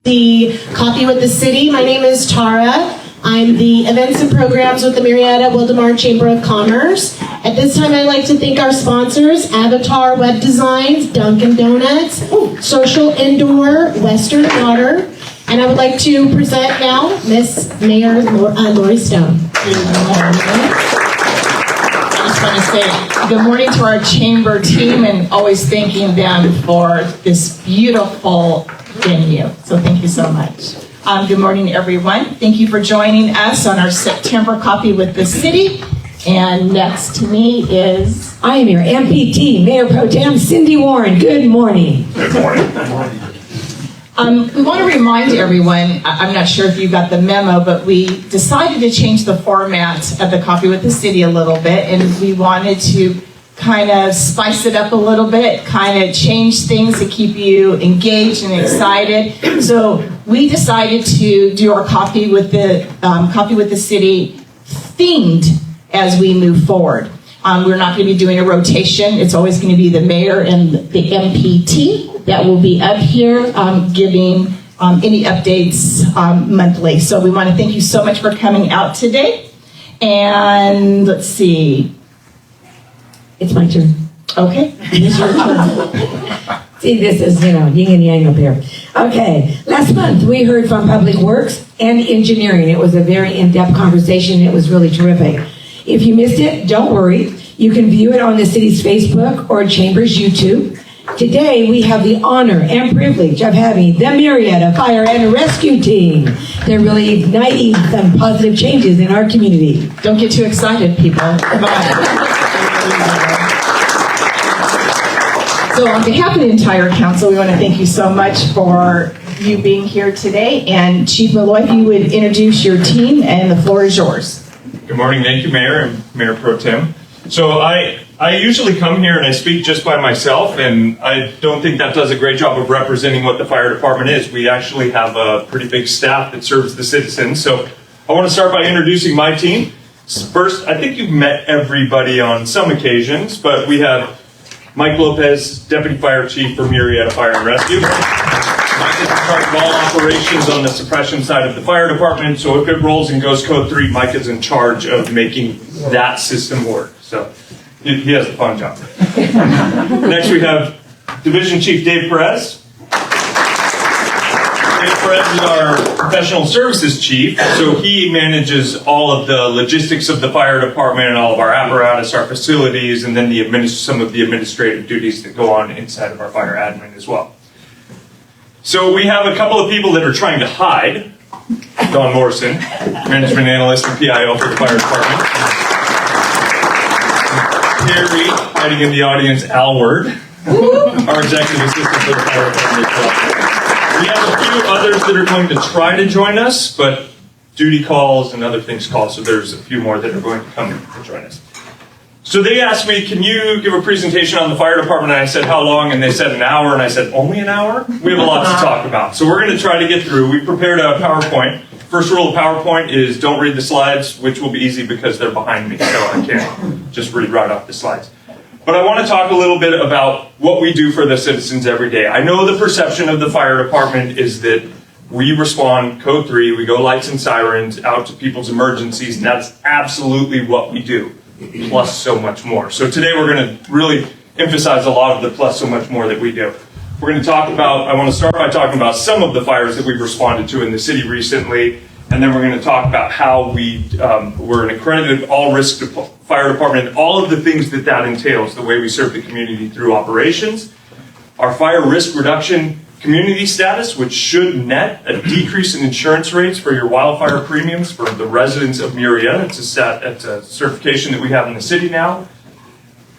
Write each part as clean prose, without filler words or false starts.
The Coffee with the City. My name is Tara. I'm the Events and Programs with the Murrieta-Wildomar Chamber of Commerce. At this time, I'd like to thank our sponsors, Avatar Web Designs, Dunkin' Donuts, Social Indoor, Western Water, and I would like to present now Miss Mayor Lori Stone. I just want to say good morning to our chamber team and always thanking them for this beautiful venue. So thank you so much. Good morning, everyone. Thank you for joining us on our September Coffee with the City. And next to me is... I am your MPT, Mayor Pro Tem Cindy Warren. Good morning. Good morning. Good morning. We want to remind everyone, I'm not sure if you got the memo, but we decided to change the format of the Coffee with the City a little bit, and we wanted to kind of spice it up a little bit, kind of change things to keep you engaged and excited. So we decided to do our Coffee with the City themed as we move forward. We're not going to be doing a rotation. It's always going to be the mayor and the MPT that will be up here giving any updates monthly. So we want to thank you so much for coming out today. And let's see. It's my turn. Okay. It's your turn. See, this is, yin and yang up here. Okay. Last month, we heard from Public Works and Engineering. It was a very in-depth conversation. It was really terrific. If you missed it, don't worry. You can view it on the city's Facebook or Chamber's YouTube. Today, we have the honor and privilege of having the Murrieta Fire and Rescue Team. They're really igniting some positive changes in our community. Don't get too excited, people. Come on. So on behalf of the entire council, we want to thank you so much for you being here today. And Chief Malloy, if you would introduce your team, and the floor is yours. Good morning. Thank you, Mayor and Mayor Pro Tem. So I usually come here and I speak just by myself, and I don't think that does a great job of representing what the fire department is. We actually have a pretty big staff that serves the citizens. So I want to start by introducing my team. First, I think you've met everybody on some occasions, but we have Mike Lopez, Deputy Fire Chief for Murrieta Fire and Rescue. Mike is in charge of all operations on the suppression side of the fire department, so if it rolls and goes code 3, Mike is in charge of making that system work. So he has a fun job. Next we have Division Chief Dave Perez. Dave Perez is our professional services chief, so he manages all of the logistics of the fire department and all of our apparatus, our facilities, and then some of the administrative duties that go on inside of our fire admin as well. So we have a couple of people that are trying to hide. Don Morrison, management analyst and PIO for the fire department. Terry, hiding in the audience, Alward, our executive assistant for the fire department as well. We have a few others that are going to try to join us, but duty calls and other things call, so there's a few more that are going to come and join us. So they asked me, can you give a presentation on the fire department? And I said, how long? And they said an hour, and I said, only an hour? We have a lot to talk about. So we're going to try to get through. We prepared a PowerPoint. First rule of PowerPoint is don't read the slides, which will be easy because they're behind me, so I can't just read right off the slides. But I want to talk a little bit about what we do for the citizens every day. I know the perception of the fire department is that we respond code 3, we go lights and sirens out to people's emergencies, and that's absolutely what we do, plus so much more. So today we're going to really emphasize a lot of the plus so much more that we do. We're going to talk about, I want to start by talking about some of the fires that we've responded to in the city recently, and then we're going to talk about how we're an accredited all-risk fire department, and all of the things that that entails, the way we serve the community through operations, our fire risk reduction community status, which should net a decrease in insurance rates for your wildfire premiums for the residents of Murrieta. It's a certification that we have in the city now.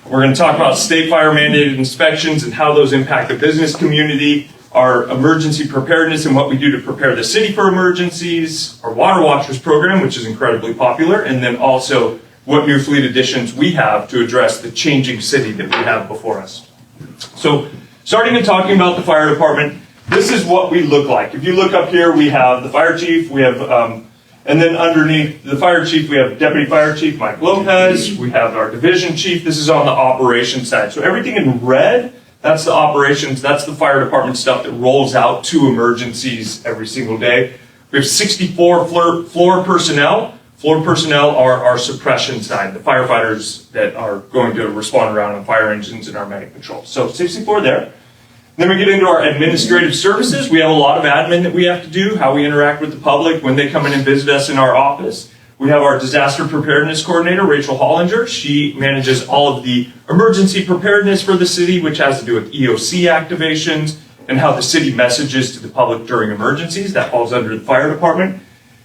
We're going to talk about state fire mandated inspections and how those impact the business community, our emergency preparedness and what we do to prepare the city for emergencies, our Water Watchers program, which is incredibly popular, and then also what new fleet additions we have to address the changing city that we have before us. So starting and talking about the fire department, this is what we look like. If you look up here, we have the fire chief, we have, and then underneath the fire chief, we have Deputy Fire Chief Mike Lopez, we have our division chief. This is on the operations side. So everything in red That's the operations, that's the fire department stuff that rolls out to emergencies every single day. We have 64 floor personnel. Floor personnel are our suppression side, the firefighters that are going to respond around on fire engines and our medic patrol. So 64 there. Then we get into our administrative services. We have a lot of admin that we have to do, how we interact with the public when they come in and visit us in our office. We have our disaster preparedness coordinator, Rachel Hollinger. She manages all of the emergency preparedness for the city, which has to do with EOC activations and how the city messages to the public during emergencies. That falls under the fire department.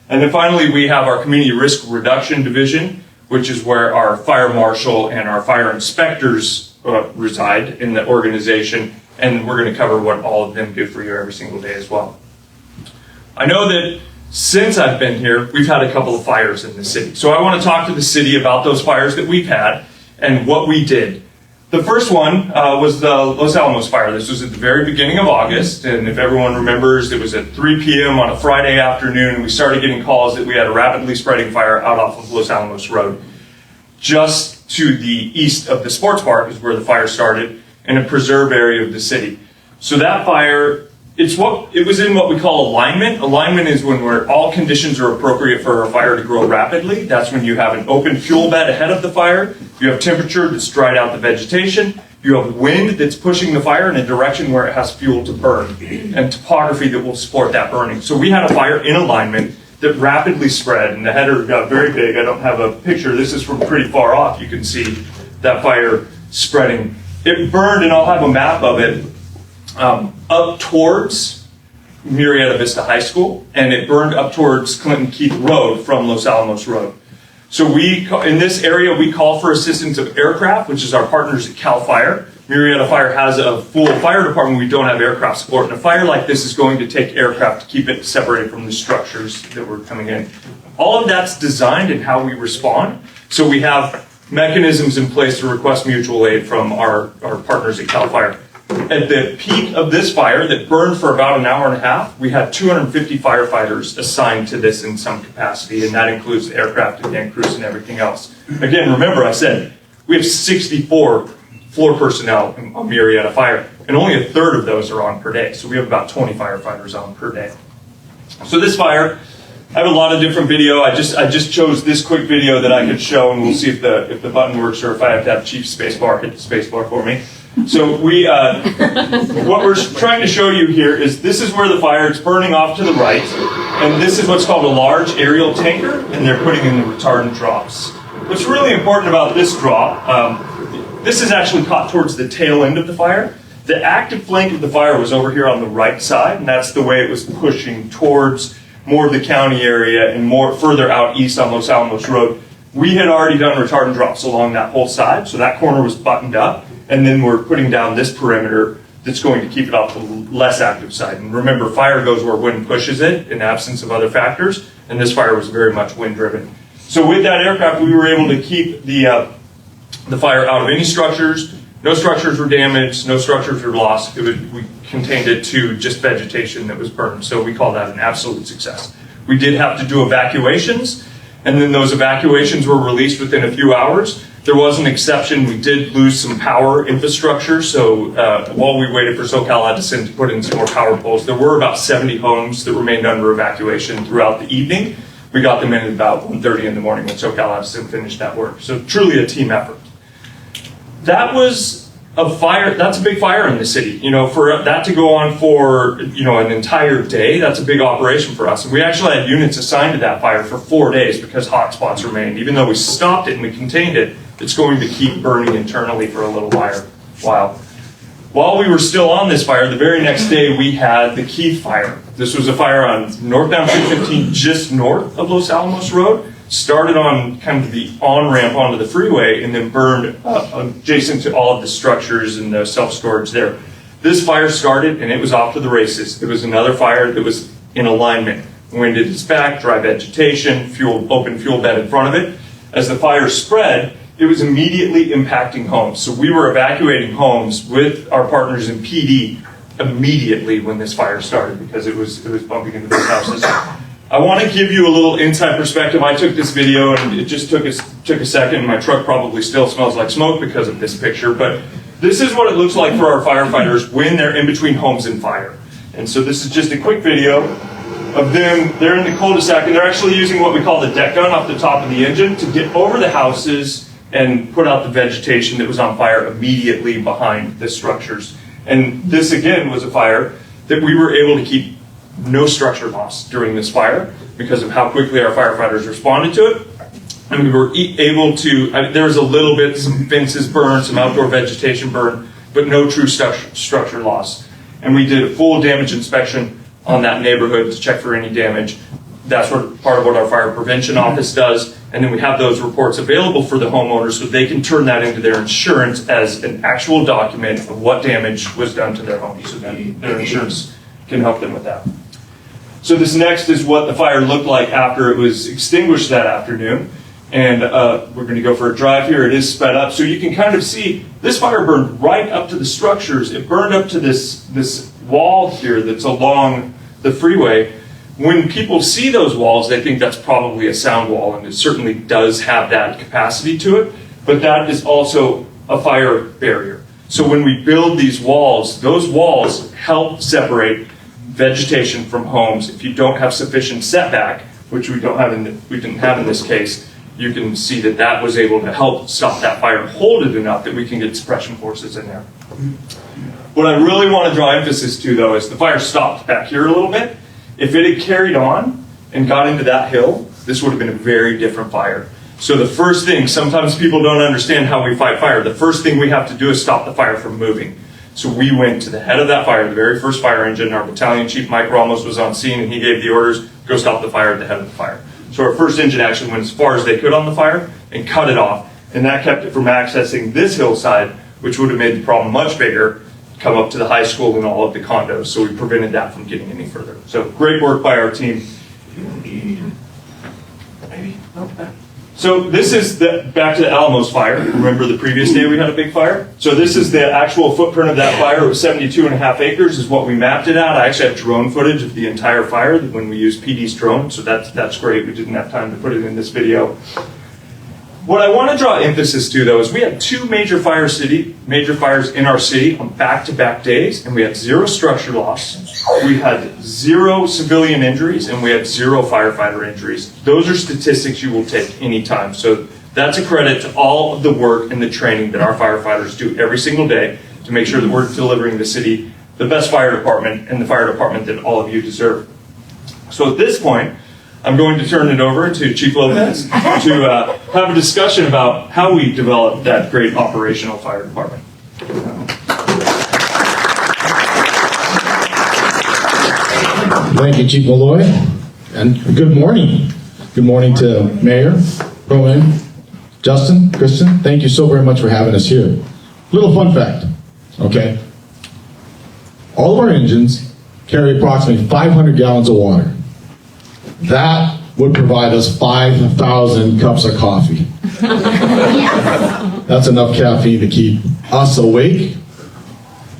And then finally, we have our community risk reduction division, which is where our fire marshal and our fire inspectors reside in the organization. And we're going to cover what all of them do for you every single day as well. I know that since I've been here, we've had a couple of fires in the city. So I want to talk to the city about those fires that we've had and what we did. The first one was the Los Alamos fire. This was at the very beginning of August, and if everyone remembers, it was at 3 p.m. on a Friday afternoon, and we started getting calls that we had a rapidly spreading fire out off of Los Alamos Road. Just to the east of the sports park is where the fire started, in a preserve area of the city. So that fire, it was in what we call alignment. Alignment is when all conditions are appropriate for a fire to grow rapidly. That's when you have an open fuel bed ahead of the fire. You have temperature that's dried out the vegetation. You have wind that's pushing the fire in a direction where it has fuel to burn, and topography that will support that burning. So we had a fire in alignment that rapidly spread, and the header got very big. I don't have a picture. This is from pretty far off. You can see that fire spreading. It burned, and I'll have a map of it, up towards Murrieta Vista High School, and it burned up towards Clinton Keith Road from Los Alamos Road. So in this area, we call for assistance of aircraft, which is our partners at CAL FIRE. Murrieta Fire has a full fire department. We don't have aircraft support. And a fire like this is going to take aircraft to keep it separated from the structures that were coming in. All of that's designed in how we respond. So we have mechanisms in place to request mutual aid from our partners at CAL FIRE. At the peak of this fire that burned for about an hour and a half, we had 250 firefighters assigned to this in some capacity, and that includes aircraft and tank crews and everything else. Again, remember I said we have 64 floor personnel on Murrieta Fire, and only a third of those are on per day. So we have about 20 firefighters on per day. So this fire, I have a lot of different video. I just chose this quick video that I could show, and we'll see if the button works or if I have to have Chief Spacebar hit the spacebar for me. So what we're trying to show you here is this is where the fire is burning off to the right, and this is what's called a large aerial tanker, and they're putting in the retardant drops. What's really important about this drop, this is actually caught towards the tail end of the fire. The active flank of the fire was over here on the right side, and that's the way it was pushing towards more of the county area and more further out east on Los Alamos Road. We had already done retardant drops along that whole side, so that corner was buttoned up. And then we're putting down this perimeter that's going to keep it off the less active side. And remember, fire goes where wind pushes it in absence of other factors, and this fire was very much wind driven. So with that aircraft, we were able to keep the fire out of any structures. No structures were damaged, no structures were lost. We contained it to just vegetation that was burned. So we call that an absolute success. We did have to do evacuations, and then those evacuations were released within a few hours. There was an exception. We did lose some power infrastructure, so while we waited for SoCal Edison to put in some more power poles, there were about 70 homes that remained under evacuation throughout the evening. We got them in at about 1:30 in the morning when SoCal Edison finished that work. So truly a team effort. That was a fire. That's a big fire in the city. You know, for that to go on for an entire day, that's a big operation for us. And we actually had units assigned to that fire for 4 days because hot spots remained. Even though we stopped it and we contained it, it's going to keep burning internally for a little while. While we were still on this fire, the very next day we had the Keith fire. This was a fire on northbound 215 just north of Los Alamos Road. Started on kind of the on-ramp onto the freeway and then burned adjacent to all of the structures and the self-storage there. This fire started and it was off to the races. It was another fire that was in alignment. Wind at its back, dry vegetation, open fuel bed in front of it. As the fire spread, it was immediately impacting homes. So we were evacuating homes with our partners in PD immediately when this fire started because it was bumping into those houses. I want to give you a little inside perspective. I took this video and it just took a second. My truck probably still smells like smoke because of this picture, but this is what it looks like for our firefighters when they're in between homes and fire. And so this is just a quick video of them. They're in the cul-de-sac, and they're actually using what we call the deck gun off the top of the engine to get over the houses and put out the vegetation that was on fire immediately behind the structures. And this, again, was a fire that we were able to keep no structure loss during this fire because of how quickly our firefighters responded to it. And we were able to, there was a little bit, some fences burned, some outdoor vegetation burned, but no true structure loss. And we did a full damage inspection on that neighborhood to check for any damage. That's part of what our fire prevention office does. And then we have those reports available for the homeowners so they can turn that into their insurance as an actual document of what damage was done to their home. So then their insurance can help them with that. So this next is what the fire looked like after it was extinguished that afternoon. And we're going to go for a drive here. It is sped up. So you can kind of see this fire burned right up to the structures. It burned up to this wall here that's along the freeway. When people see those walls, they think that's probably a sound wall, and it certainly does have that capacity to it, but that is also a fire barrier. So when we build these walls, those walls help separate vegetation from homes. If you don't have sufficient setback, which we didn't have in this case, you can see that that was able to help stop that fire and hold it enough that we can get suppression forces in there. What I really want to draw emphasis to, though, is the fire stopped back here a little bit. If it had carried on and got into that hill, this would have been a very different fire. So the first thing, sometimes people don't understand how we fight fire. The first thing we have to do is stop the fire from moving. So we went to the head of that fire, the very first fire engine. Our battalion chief, Mike Ramos, was on scene, and he gave the orders, go stop the fire at the head of the fire. So our first engine actually went as far as they could on the fire and cut it off. And that kept it from accessing this hillside, which would have made the problem much bigger, come up to the high school and all of the condos. So we prevented that from getting any further. So great work by our team. So this is back to the Alamos fire. Remember the previous day we had a big fire? So this is the actual footprint of that fire. It was 72.5 acres is what we mapped it out. I actually have drone footage of the entire fire when we used PD's drone. So that's great. We didn't have time to put it in this video. What I want to draw emphasis to, though, is we had two major fires in our city on back-to-back days, and we had 0 structure loss, we had 0 civilian injuries, and we had 0 firefighter injuries. Those are statistics you will take anytime. So that's a credit to all of the work and the training that our firefighters do every single day to make sure that we're delivering the city the best fire department and the fire department that all of you deserve. So at this point, I'm going to turn it over to Chief Lopez to have a discussion about how we developed that great operational fire department. Thank you, Chief Malloy, and good morning. Good morning to Mayor, Rowan, Justin, Kristen. Thank you so very much for having us here. Little fun fact, okay? All of our engines carry approximately 500 gallons of water. That would provide us 5,000 cups of coffee. That's enough caffeine to keep us awake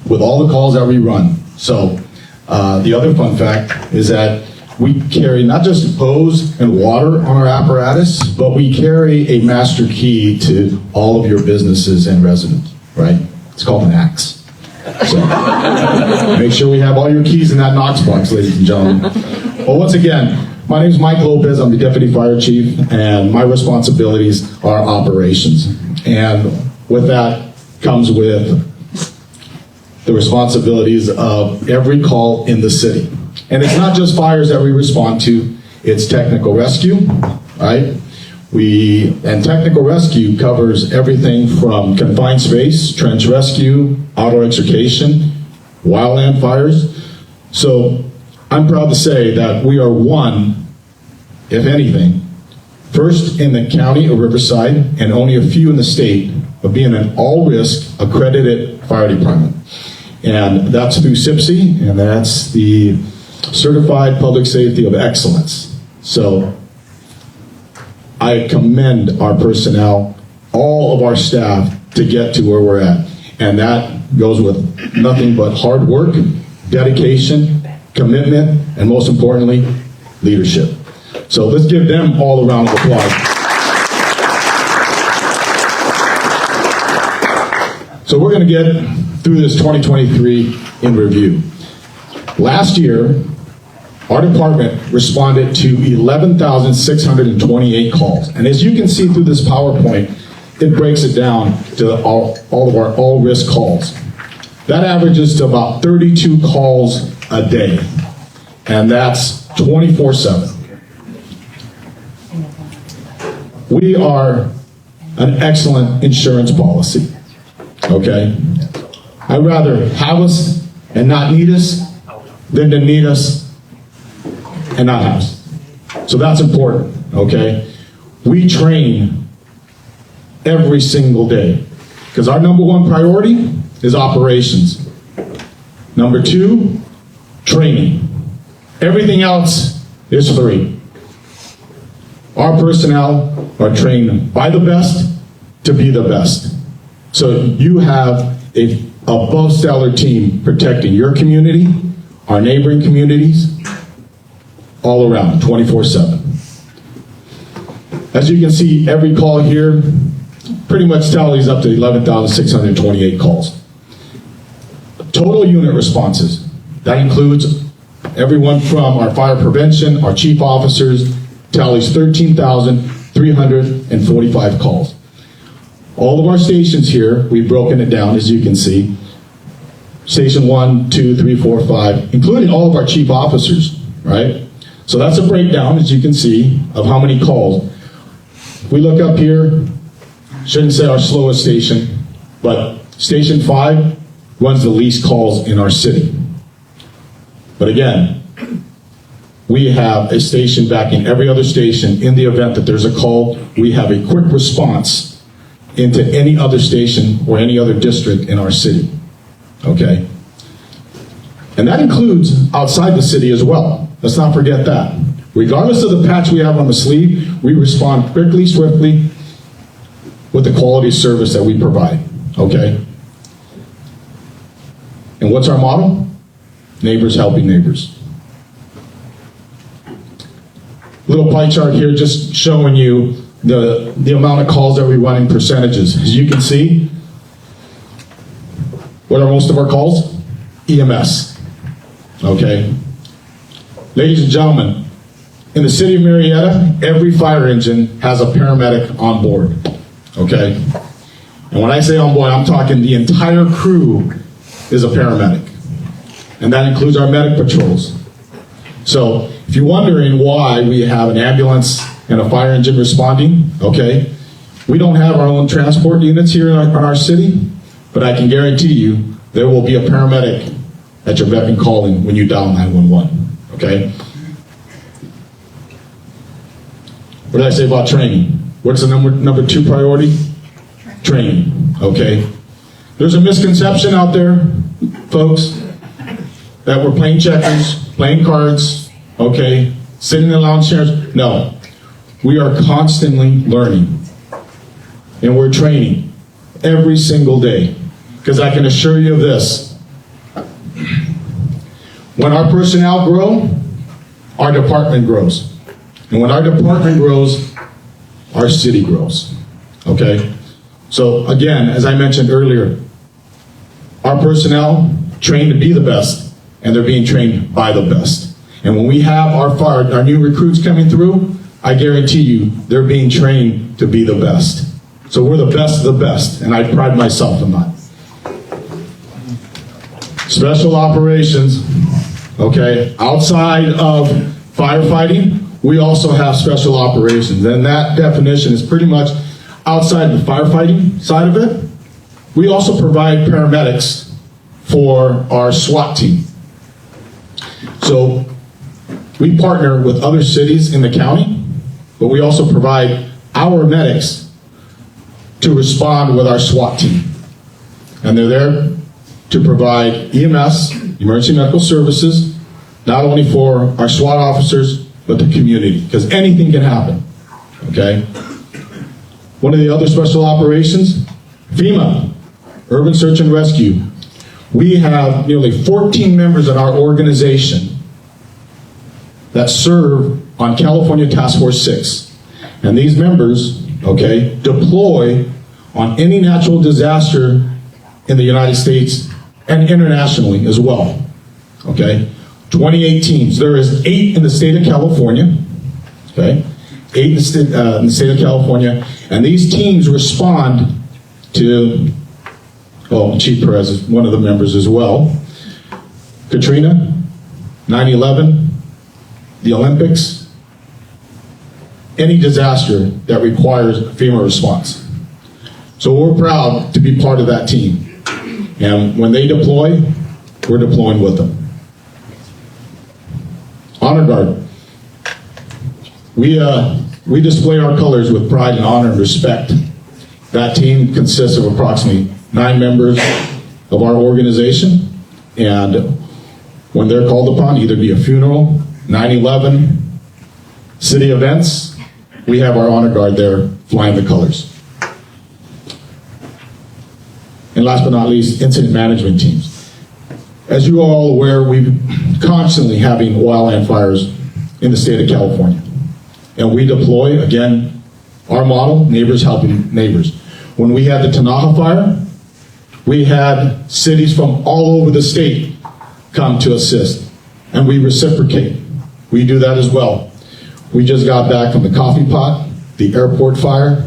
with all the calls that we run. So the other fun fact is that we carry not just hose and water on our apparatus, but we carry a master key to all of your businesses and residents, right? It's called an axe. So make sure we have all your keys in that Knox box, ladies and gentlemen. Well, once again, my name is Mike Lopez. I'm the Deputy Fire Chief, and my responsibilities are operations. And with that comes with the responsibilities of every call in the city. And it's not just fires that we respond to, it's technical rescue, right? And technical rescue covers everything from confined space, trench rescue, auto extrication, wildland fires. So I'm proud to say that we are one, if anything, first in the county of Riverside and only a few in the state of being an all-risk accredited fire department. And that's through CPSI, and that's the Certified Public Safety of Excellence. So I commend our personnel, all of our staff, to get to where we're at. And that goes with nothing but hard work, dedication, commitment, and most importantly, leadership. So let's give them all a round of applause. So we're going to get through this 2023 in review. Last year, our department responded to 11,628 calls. And as you can see through this PowerPoint, it breaks it down to all of our all-risk calls. That averages to about 32 calls a day, and that's 24/7. We are an excellent insurance policy, okay? I'd rather have us and not need us than to need us and not have us. So that's important, okay? We train every single day because our number one priority is operations. Number two, training. Everything else is free. Our personnel are trained by the best to be the best. So you have a above stellar team protecting your community, our neighboring communities, all around, 24/7. As you can see, every call here pretty much tallies up to 11,628 calls. Total unit responses, that includes everyone from our fire prevention, our chief officers, tallies 13,345 calls. All of our stations here, we've broken it down, as you can see. Station 1, 2, 3, 4, 5, including all of our chief officers, right? So that's a breakdown, as you can see, of how many calls. If we look up here, shouldn't say our slowest station, but Station 5 runs the least calls in our city. But again, we have a station backing every other station. In the event that there's a call, we have a quick response into any other station or any other district in our city, okay? And that includes outside the city as well. Let's not forget that. Regardless of the patch we have on the sleeve, we respond quickly, swiftly, with the quality of service that we provide, okay? And what's our model? Neighbors helping neighbors. Little pie chart here just showing you the amount of calls that we run in percentages. As you can see, what are most of our calls? EMS, okay? Ladies and gentlemen, in the city of Murrieta, every fire engine has a paramedic on board, okay? And when I say on board, I'm talking the entire crew is a paramedic. And that includes our medic patrols. So if you're wondering why we have an ambulance and a fire engine responding, okay, we don't have our own transport units here in our city, but I can guarantee you there will be a paramedic at your beck and calling when you dial 911, okay? What did I say about training? What's the number two priority? Training, okay? There's a misconception out there, folks, that we're playing checkers, playing cards, okay, sitting in lounge chairs. No, we are constantly learning, and we're training every single day. Because I can assure you of this, when our personnel grow, our department grows. And when our department grows, our city grows, okay? So again, as I mentioned earlier, our personnel trained to be the best, and they're being trained by the best. And when we have our new recruits coming through, I guarantee you they're being trained to be the best. So we're the best of the best, and I pride myself in that. Special operations, okay, outside of firefighting, we also have special operations, and that definition is pretty much outside the firefighting side of it. We also provide paramedics for our SWAT team. So we partner with other cities in the county, but we also provide our medics to respond with our SWAT team. And they're there to provide EMS, emergency medical services, not only for our SWAT officers, but the community, because anything can happen, okay? One of the other special operations, FEMA, Urban Search and Rescue. We have nearly 14 members in our organization that serve on California Task Force 6. And these members, okay, deploy on any natural disaster in the United States and internationally as well. Okay? 28 teams. There is 8 in the state of California. Okay? 8 in the state of California. And these teams respond to, well, Chief Perez is one of the members as well. Katrina, 9/11, the Olympics, any disaster that requires FEMA response. So we're proud to be part of that team. And when they deploy, we're deploying with them. Honor Guard. We display our colors with pride and honor and respect. That team consists of approximately 9 members of our organization. And when they're called upon, either be a funeral, 9/11, city events, we have our Honor Guard there flying the colors. And last but not least, incident management teams. As you are all aware, we're constantly having wildland fires in the state of California. And we deploy, again, our model, neighbors helping neighbors. When we had the Tanaha fire, we had cities from all over the state come to assist, and we reciprocate. We do that as well. We just got back from the Coffee Pot, the airport fire,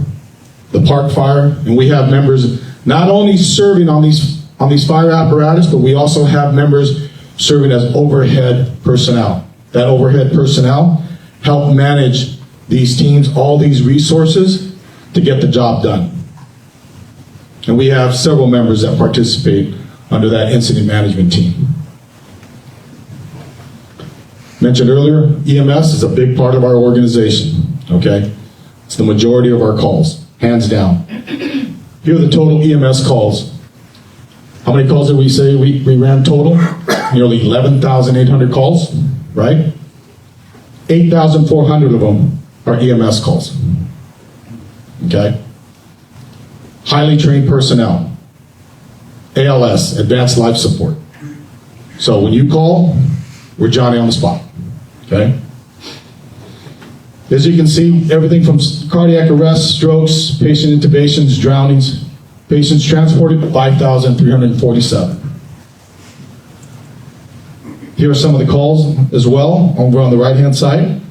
the park fire, and we have members not only serving on these fire apparatus, but we also have members serving as overhead personnel. That overhead personnel help manage these teams, all these resources to get the job done. And we have several members that participate under that incident management team. Mentioned earlier, EMS is a big part of our organization, okay? It's the majority of our calls, hands down. Here are the total EMS calls. How many calls did we say we ran total? Nearly 11,800 calls, right? 8,400 of them are EMS calls, okay? Highly trained personnel, ALS, Advanced Life Support. So when you call, we're Johnny on the spot, okay? As you can see, everything from cardiac arrests, strokes, patient intubations, drownings, patients transported, 5,347. Here are some of the calls as well, over on the right-hand side.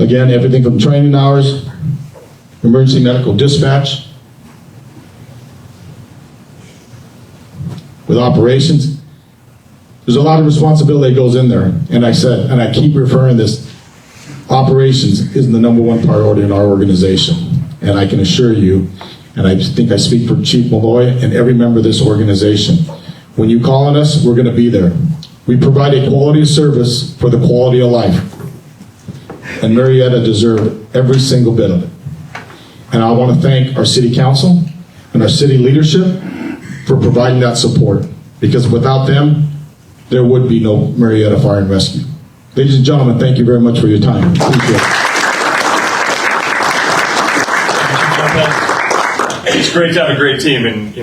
Again, everything from training hours, emergency medical dispatch, with operations. There's a lot of responsibility that goes in there. And I said, and I keep referring this, operations is the #1 priority in our organization. And I can assure you, and I think I speak for Chief Malloy and every member of this organization, when you call on us, we're going to be there. We provide a quality of service for the quality of life. And Murrieta deserves every single bit of it. And I want to thank our city council and our city leadership for providing that support. Because without them, there would be no Murrieta Fire and Rescue. Ladies and gentlemen, thank you very much for your time. Appreciate it. It's great to have a great team, and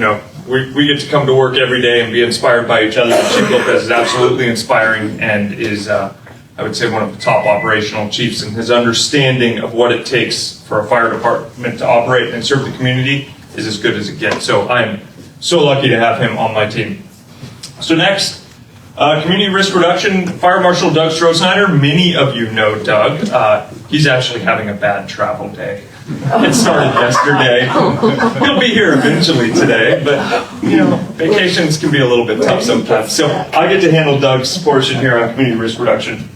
we get to come to work every day and be inspired by each other. Chief Lopez is absolutely inspiring and is, I would say, one of the top operational chiefs, and his understanding of what it takes for a fire department to operate and serve the community is as good as it gets. So I'm so lucky to have him on my team. So next, community risk reduction, Fire Marshal Doug Strohsnyder. Many of you know Doug. He's actually having a bad travel day. It started yesterday. He'll be here eventually today, but vacations can be a little bit tough sometimes. So I get to handle Doug's portion here on community risk reduction.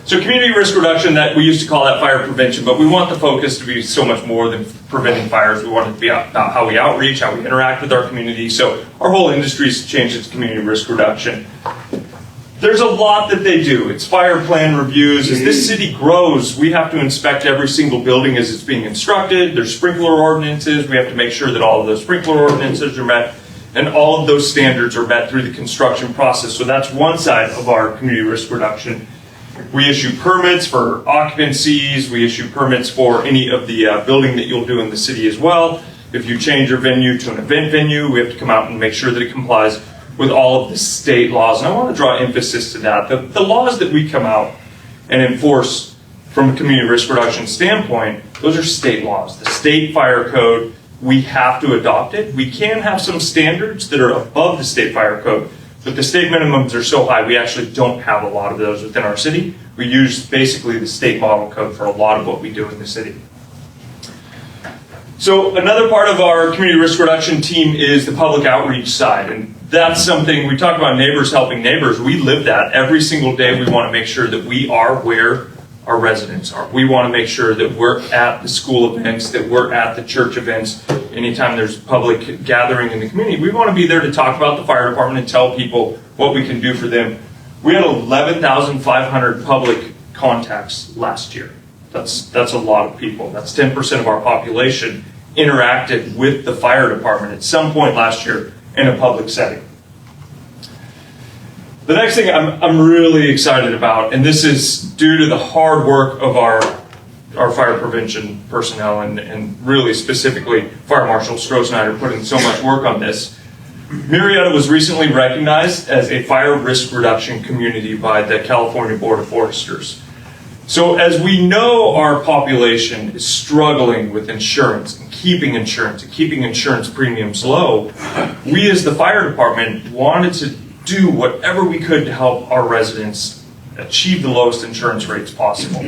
So community risk reduction, that we used to call that fire prevention, but we want the focus to be so much more than preventing fires. We want it to be about how we outreach, how we interact with our community. So our whole industry's changed its community risk reduction. There's a lot that they do. It's fire plan reviews. As this city grows, we have to inspect every single building as it's being constructed. There's sprinkler ordinances. We have to make sure that all of those sprinkler ordinances are met, and all of those standards are met through the construction process. So that's one side of our community risk reduction. We issue permits for occupancies. We issue permits for any of the building that you'll do in the city as well. If you change your venue to an event venue, we have to come out and make sure that it complies with all of the state laws. And I want to draw emphasis to that. The laws that we come out and enforce from a community risk reduction standpoint, those are state laws. The state fire code we have to adopt it. We can have some standards that are above the state fire code, but the state minimums are so high, we actually don't have a lot of those within our city. We use basically the state model code for a lot of what we do in the city. So another part of our community risk reduction team is the public outreach side. And that's something, we talk about neighbors helping neighbors. We live that every single day. We want to make sure that we are where our residents are. We want to make sure that we're at the school events, that we're at the church events. Anytime there's public gathering in the community, we want to be there to talk about the fire department and tell people what we can do for them. We had 11,500 public contacts last year. That's a lot of people. That's 10% of our population interacted with the fire department at some point last year in a public setting. The next thing I'm really excited about, and this is due to the hard work of our fire prevention personnel and really specifically Fire Marshal Stroh-Snyder put in so much work on this. Murrieta was recently recognized as a fire risk reduction community by the California Board of Foresters. So as we know our population is struggling with insurance and keeping insurance premiums low, we as the fire department wanted to do whatever we could to help our residents achieve the lowest insurance rates possible.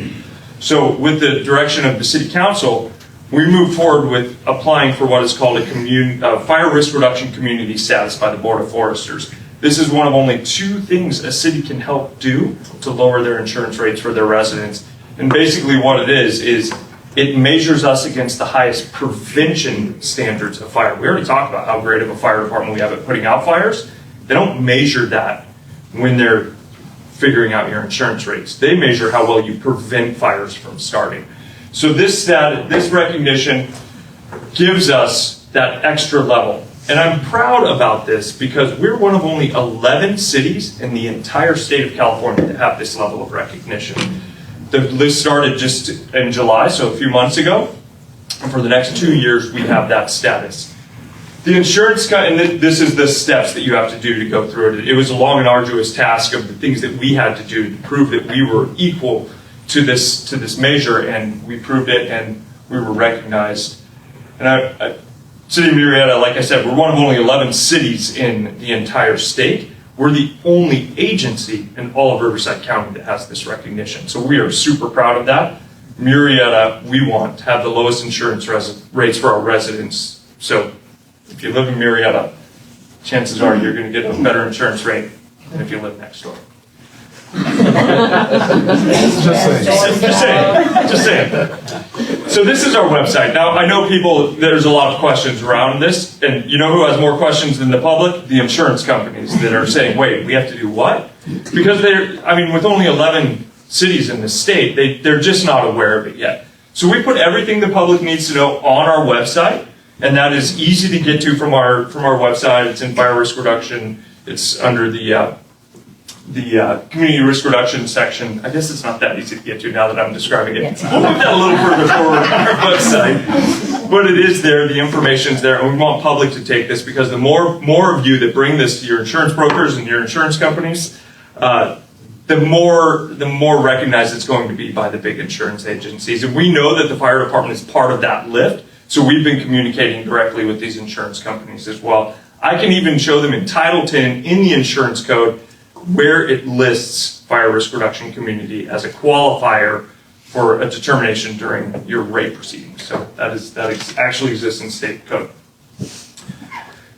So with the direction of the City Council, we moved forward with applying for what is called a fire risk reduction community status by the Board of Foresters. This is one of only 2 things a city can help do to lower their insurance rates for their residents. And basically what it is it measures us against the highest prevention standards of fire. We already talked about how great of a fire department we have at putting out fires. They don't measure that when they're figuring out your insurance rates. They measure how well you prevent fires from starting. So this recognition gives us that extra level. And I'm proud about this because we're one of only 11 cities in the entire state of California that have this level of recognition. The list started just in July, so a few months ago. And for the next 2 years, we have that status. The insurance, and this is the steps that you have to do to go through it. It was a long and arduous task of the things that we had to do to prove that we were equal to this measure, and we proved it, and we were recognized. And City of Murrieta, like I said, we're one of only 11 cities in the entire state. We're the only agency in all of Riverside County that has this recognition. So we are super proud of that. Murrieta, we want to have the lowest insurance rates for our residents. So if you live in Murrieta, chances are you're going to get a better insurance rate than if you live next door. Just saying. So this is our website. Now, I know there's a lot of questions around this, and you know who has more questions than the public? The insurance companies that are saying, wait, we have to do what? Because with only 11 cities in the state, they're just not aware of it yet. So we put everything the public needs to know on our website, and that is easy to get to from our website. It's in fire risk reduction. It's under the community risk reduction section. I guess it's not that easy to get to now that I'm describing it. We'll move that a little further forward on our website. But it is there, the information's there, and we want public to take this because the more of you that bring this to your insurance brokers and your insurance companies, the more recognized it's going to be by the big insurance agencies. And we know that the fire department is part of that lift, so we've been communicating directly with these insurance companies as well. I can even show them in Title 10 in the insurance code where it lists fire risk reduction community as a qualifier for a determination during your rate proceedings. So that actually exists in state code.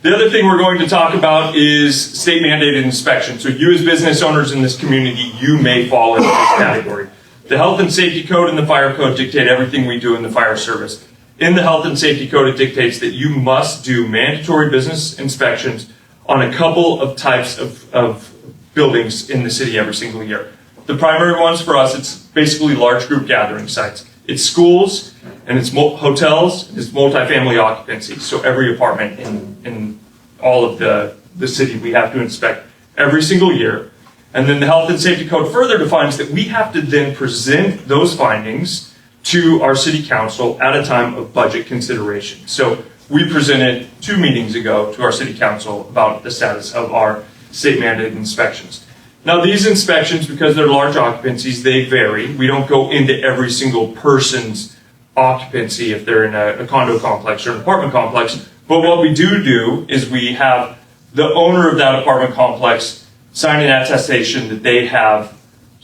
The other thing we're going to talk about is state mandated inspection. So you as business owners in this community, you may fall into this category. The health and safety code and the fire code dictate everything we do in the fire service. In the health and safety code, it dictates that you must do mandatory business inspections on a couple of types of buildings in the city every single year. The primary ones for us, it's basically large group gathering sites. It's schools, and it's hotels, it's multifamily occupancy. So every apartment in all of the city we have to inspect every single year. And then the health and safety code further defines that we have to then present those findings to our city council at a time of budget consideration. So we presented 2 meetings ago to our city council about the status of our state mandated inspections. Now these inspections, because they're large occupancies, they vary. We don't go into every single person's occupancy if they're in a condo complex or an apartment complex. But what we do is we have the owner of that apartment complex sign an attestation that they have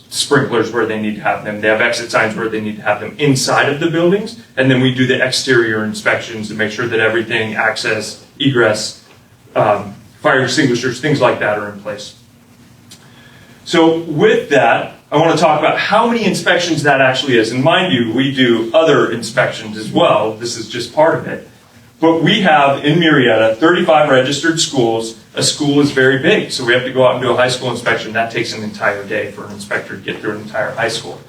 sprinklers where they need to have them. They have exit signs where they need to have them inside of the buildings. And then we do the exterior inspections to make sure that everything, access, egress, fire extinguishers, things like that are in place. So with that, I want to talk about how many inspections that actually is. And mind you, we do other inspections as well. This is just part of it. But we have in Murrieta 35 registered schools. A school is very big, so we have to go out and do a high school inspection. That takes an entire day for an inspector to get through an entire high school.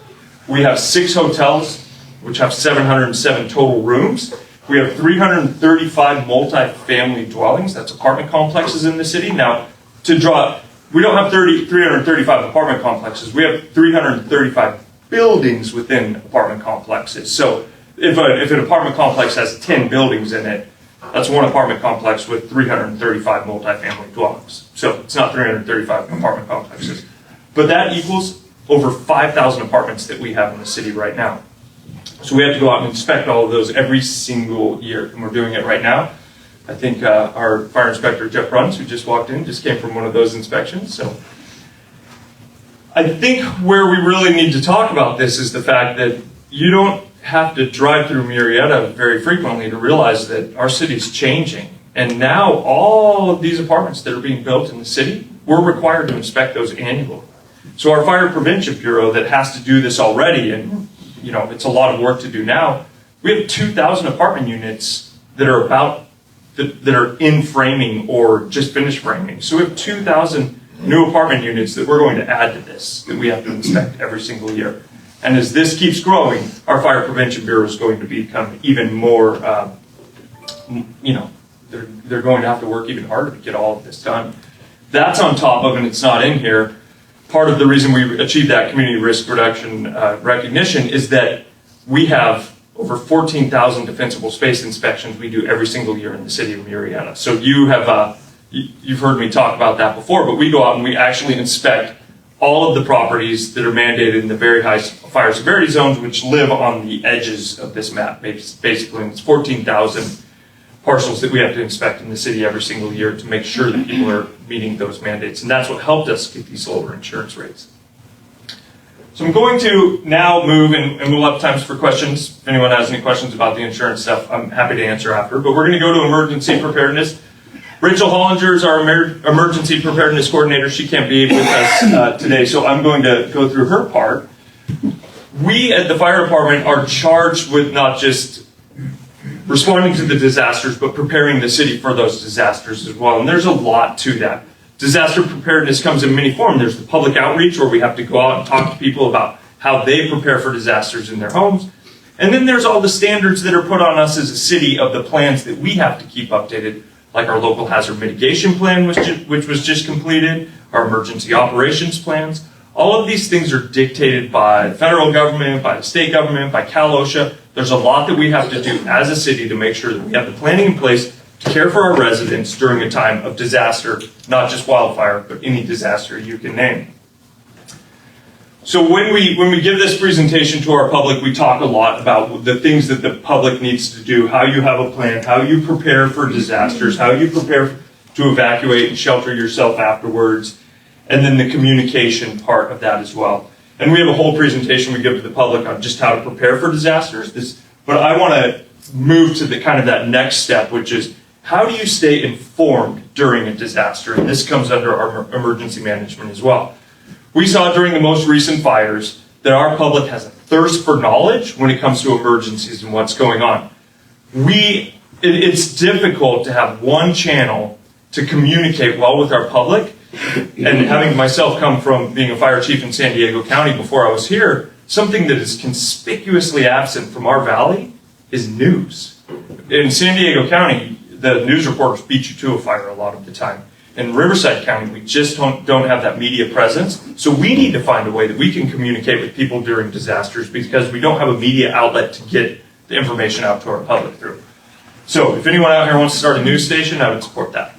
We have 6 hotels, which have 707 total rooms. We have 335 multi-family dwellings. That's apartment complexes in the city. Now, we don't have 335 apartment complexes. We have 335 buildings within apartment complexes. So if an apartment complex has 10 buildings in it, that's one apartment complex with 335 multifamily dwellings. So it's not 335 apartment complexes. But that equals over 5,000 apartments that we have in the city right now. So we have to go out and inspect all of those every single year, and we're doing it right now. I think our fire inspector, Jeff Bruns, who just walked in, just came from one of those inspections. So I think where we really need to talk about this is the fact that you don't have to drive through Murrieta very frequently to realize that our city's changing. And now all of these apartments that are being built in the city, we're required to inspect those annually. So our Fire Prevention Bureau that has to do this already, and it's a lot of work to do now, we have 2,000 apartment units that are in framing or just finished framing. So we have 2,000 new apartment units that we're going to add to this that we have to inspect every single year. And as this keeps growing, our Fire Prevention Bureau is going to become even more, they're going to have to work even harder to get all of this done. That's on top of, and it's not in here, part of the reason we achieved that community risk reduction recognition is that we have over 14,000 defensible space inspections we do every single year in the city of Murrieta. So you've heard me talk about that before, but we go out and we actually inspect all of the properties that are mandated in the very high fire severity zones, which live on the edges of this map. Basically, it's 14,000 parcels that we have to inspect in the city every single year to make sure that people are meeting those mandates. And that's what helped us get these lower insurance rates. So I'm going to now move, and we'll have times for questions. If anyone has any questions about the insurance stuff, I'm happy to answer after. But we're going to go to emergency preparedness. Rachel Hollinger is our emergency preparedness coordinator. She can't be with us today, so I'm going to go through her part. We at the fire department are charged with not just responding to the disasters, but preparing the city for those disasters as well. And there's a lot to that. Disaster preparedness comes in many forms. There's the public outreach, where we have to go out and talk to people about how they prepare for disasters in their homes. And then there's all the standards that are put on us as a city of the plans that we have to keep updated, like our local hazard mitigation plan, which was just completed, our emergency operations plans. All of these things are dictated by the federal government, by the state government, by Cal OSHA. There's a lot that we have to do as a city to make sure that we have the planning in place to care for our residents during a time of disaster, not just wildfire, but any disaster you can name. So when we give this presentation to our public, we talk a lot about the things that the public needs to do, how you have a plan, how you prepare for disasters, how you prepare to evacuate and shelter yourself afterwards, and then the communication part of that as well. And we have a whole presentation we give to the public on just how to prepare for disasters. But I want to move to the kind of that next step, which is how do you stay informed during a disaster? And this comes under our emergency management as well. We saw during the most recent fires that our public has a thirst for knowledge when it comes to emergencies and what's going on. It's difficult to have one channel to communicate well with our public. And having myself come from being a fire chief in San Diego County before I was here, something that is conspicuously absent from our valley is news. In San Diego County, the news reporters beat you to a fire a lot of the time. In Riverside County, we just don't have that media presence. So we need to find a way that we can communicate with people during disasters because we don't have a media outlet to get the information out to our public through. So if anyone out here wants to start a news station, I would support that.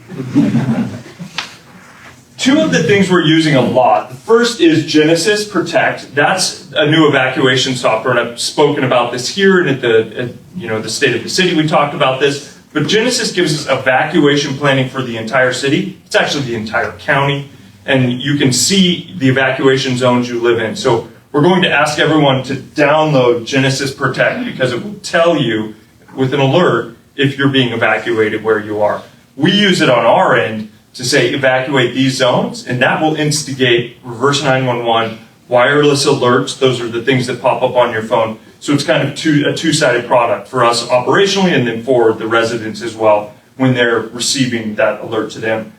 Two of the things we're using a lot. The first is Genesis Protect. That's a new evacuation software, and I've spoken about this here and at the state of the city. We talked about this, but Genesis gives us evacuation planning for the entire city. It's actually the entire county, and you can see the evacuation zones you live in. So we're going to ask everyone to download Genesis Protect because it will tell you with an alert if you're being evacuated where you are. We use it on our end to say evacuate these zones, and that will instigate reverse 911, wireless alerts. Those are the things that pop up on your phone. So it's kind of a two-sided product for us operationally and then for the residents as well when they're receiving that alert to them.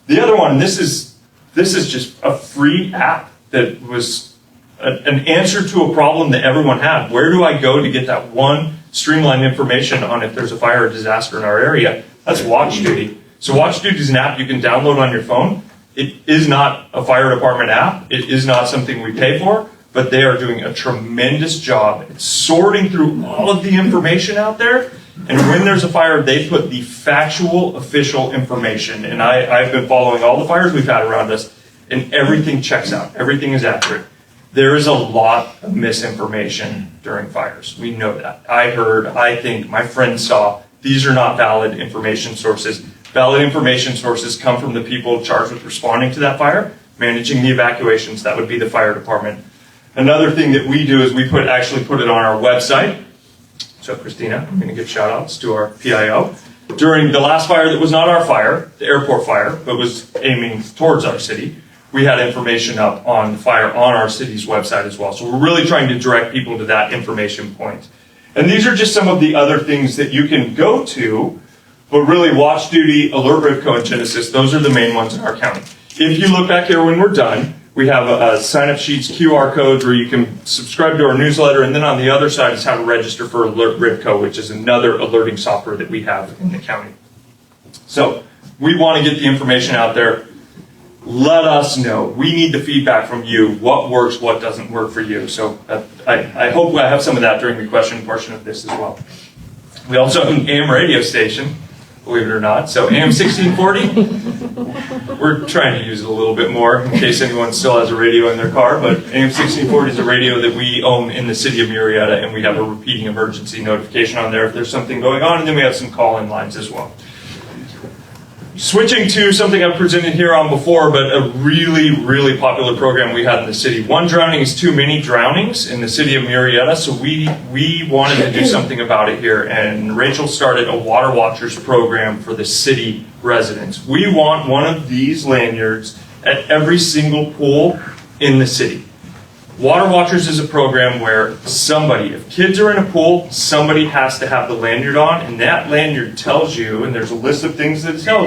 The other one, this is just a free app that was an answer to a problem that everyone had. Where do I go to get that one streamlined information on if there's a fire or disaster in our area? That's Watch Duty. So Watch Duty is an app you can download on your phone. It is not a fire department app. It is not something we pay for, but they are doing a tremendous job at sorting through all of the information out there. And when there's a fire, they put the factual, official information. And I've been following all the fires we've had around us, and everything checks out. Everything is accurate. There is a lot of misinformation during fires. We know that. I think, my friends saw. These are not valid information sources. Valid information sources come from the people charged with responding to that fire, managing the evacuations. That would be the fire department. Another thing that we do is we actually put it on our website. So Christina, I'm going to give shout outs to our PIO. During the last fire that was not our fire, the airport fire, but was aiming towards our city, we had information up on the fire on our city's website as well. So we're really trying to direct people to that information point. And these are just some of the other things that you can go to, but really Watch Duty, Alert Rivco, and Genesis, those are the main ones in our county. If you look back here when we're done, we have a sign-up sheets, QR codes where you can subscribe to our newsletter, and then on the other side is how to register for Alert Rivco, which is another alerting software that we have in the county. So we want to get the information out there. Let us know. We need the feedback from you. What works, what doesn't work for you. So I hope I have some of that during the question portion of this as well. We also have an AM radio station, believe it or not. So AM 1640, we're trying to use it a little bit more in case anyone still has a radio in their car, but AM 1640 is a radio that we own in the city of Murrieta, and we have a repeating emergency notification on there if there's something going on, and then we have some call-in lines as well. Switching to something I've presented here on before, but a really, really popular program we had in the city. One drowning is too many drownings in the city of Murrieta, so we wanted to do something about it here, and Rachel started a Water Watchers program for the city residents. We want one of these lanyards at every single pool in the city. Water Watchers is a program where somebody, if kids are in a pool, somebody has to have the lanyard on, and that lanyard tells you, and there's a list of things that tell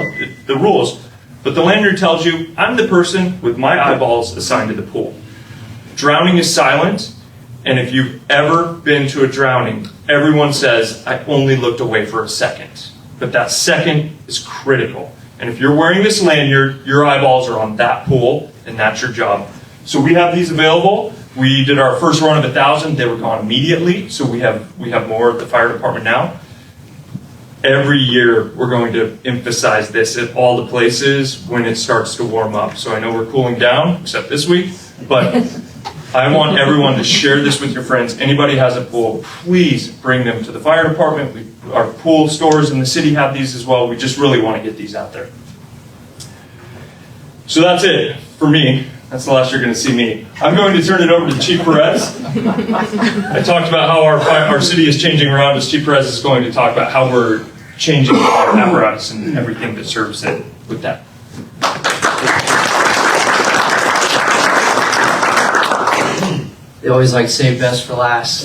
the rules, but the lanyard tells you, I'm the person with my eyeballs assigned to the pool. Drowning is silent, and if you've ever been to a drowning, everyone says, I only looked away for a second. But that second is critical. And if you're wearing this lanyard, your eyeballs are on that pool, and that's your job. So we have these available. We did our first run of 1,000. They were gone immediately. So we have more at the fire department now. Every year we're going to emphasize this at all the places when it starts to warm up. So I know we're cooling down, except this week, but I want everyone to share this with your friends. Anybody has a pool, please bring them to the fire department. Our pool stores in the city have these as well. We just really want to get these out there. So that's it for me. That's the last you're going to see me. I'm going to turn it over to Chief Perez. I talked about how our city is changing around us. Chief Perez is going to talk about how we're changing our apparatus and everything that serves it with that. They always like to say best for last.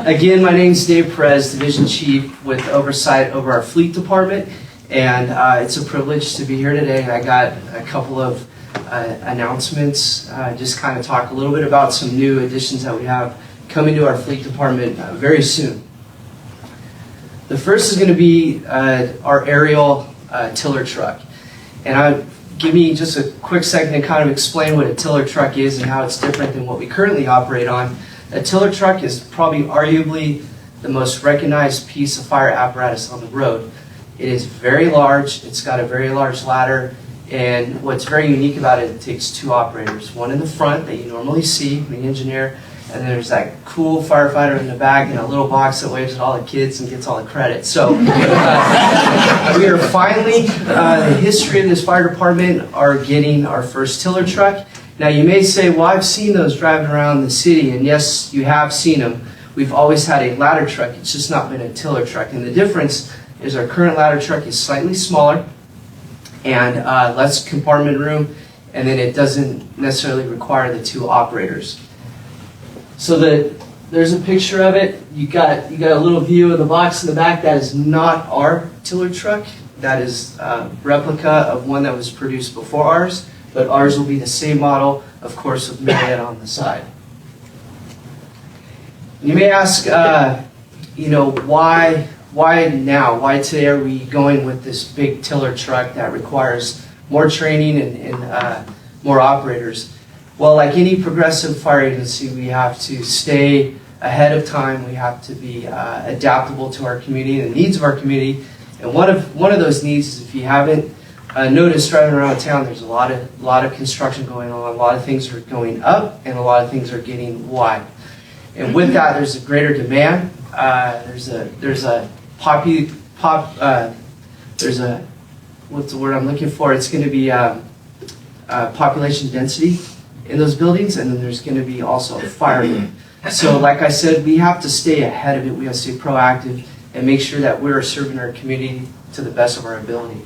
Again, my name is Dave Perez, Division Chief with oversight over our fleet department. And it's a privilege to be here today. I got a couple of announcements, just kind of talk a little bit about some new additions that we have coming to our fleet department very soon. The first is going to be our aerial tiller truck. And I'll give me just a quick second to kind of explain what a tiller truck is and how it's different than what we currently operate on. A tiller truck is probably arguably the most recognized piece of fire apparatus on the road. It is very large. It's got a very large ladder. And what's very unique about it, it takes 2 operators. One in the front that you normally see, the engineer, and then there's that cool firefighter in the back in a little box that waves at all the kids and gets all the credit. So we are finally, the history of this fire department, are getting our first tiller truck. Now you may say, well, I've seen those driving around the city, and yes, you have seen them. We've always had a ladder truck, it's just not been a tiller truck. And the difference is our current ladder truck is slightly smaller and less compartment room, and then it doesn't necessarily require the 2 operators. So there's a picture of it. You got a little view of the box in the back. That is not our tiller truck. That is a replica of one that was produced before ours, but ours will be the same model, of course, with Murrieta on the side. You may ask, why now? Why today are we going with this big tiller truck that requires more training and more operators? Well, like any progressive fire agency, we have to stay ahead of time. We have to be adaptable to our community and the needs of our community. And one of those needs is, if you haven't noticed driving around town, there's a lot of construction going on. A lot of things are going up, and a lot of things are getting wide. And with that, there's a greater demand. There's a what's the word I'm looking for? It's going to be population density in those buildings, and then there's going to be also a fire load. So like I said, we have to stay ahead of it. We have to stay proactive and make sure that we're serving our community to the best of our ability.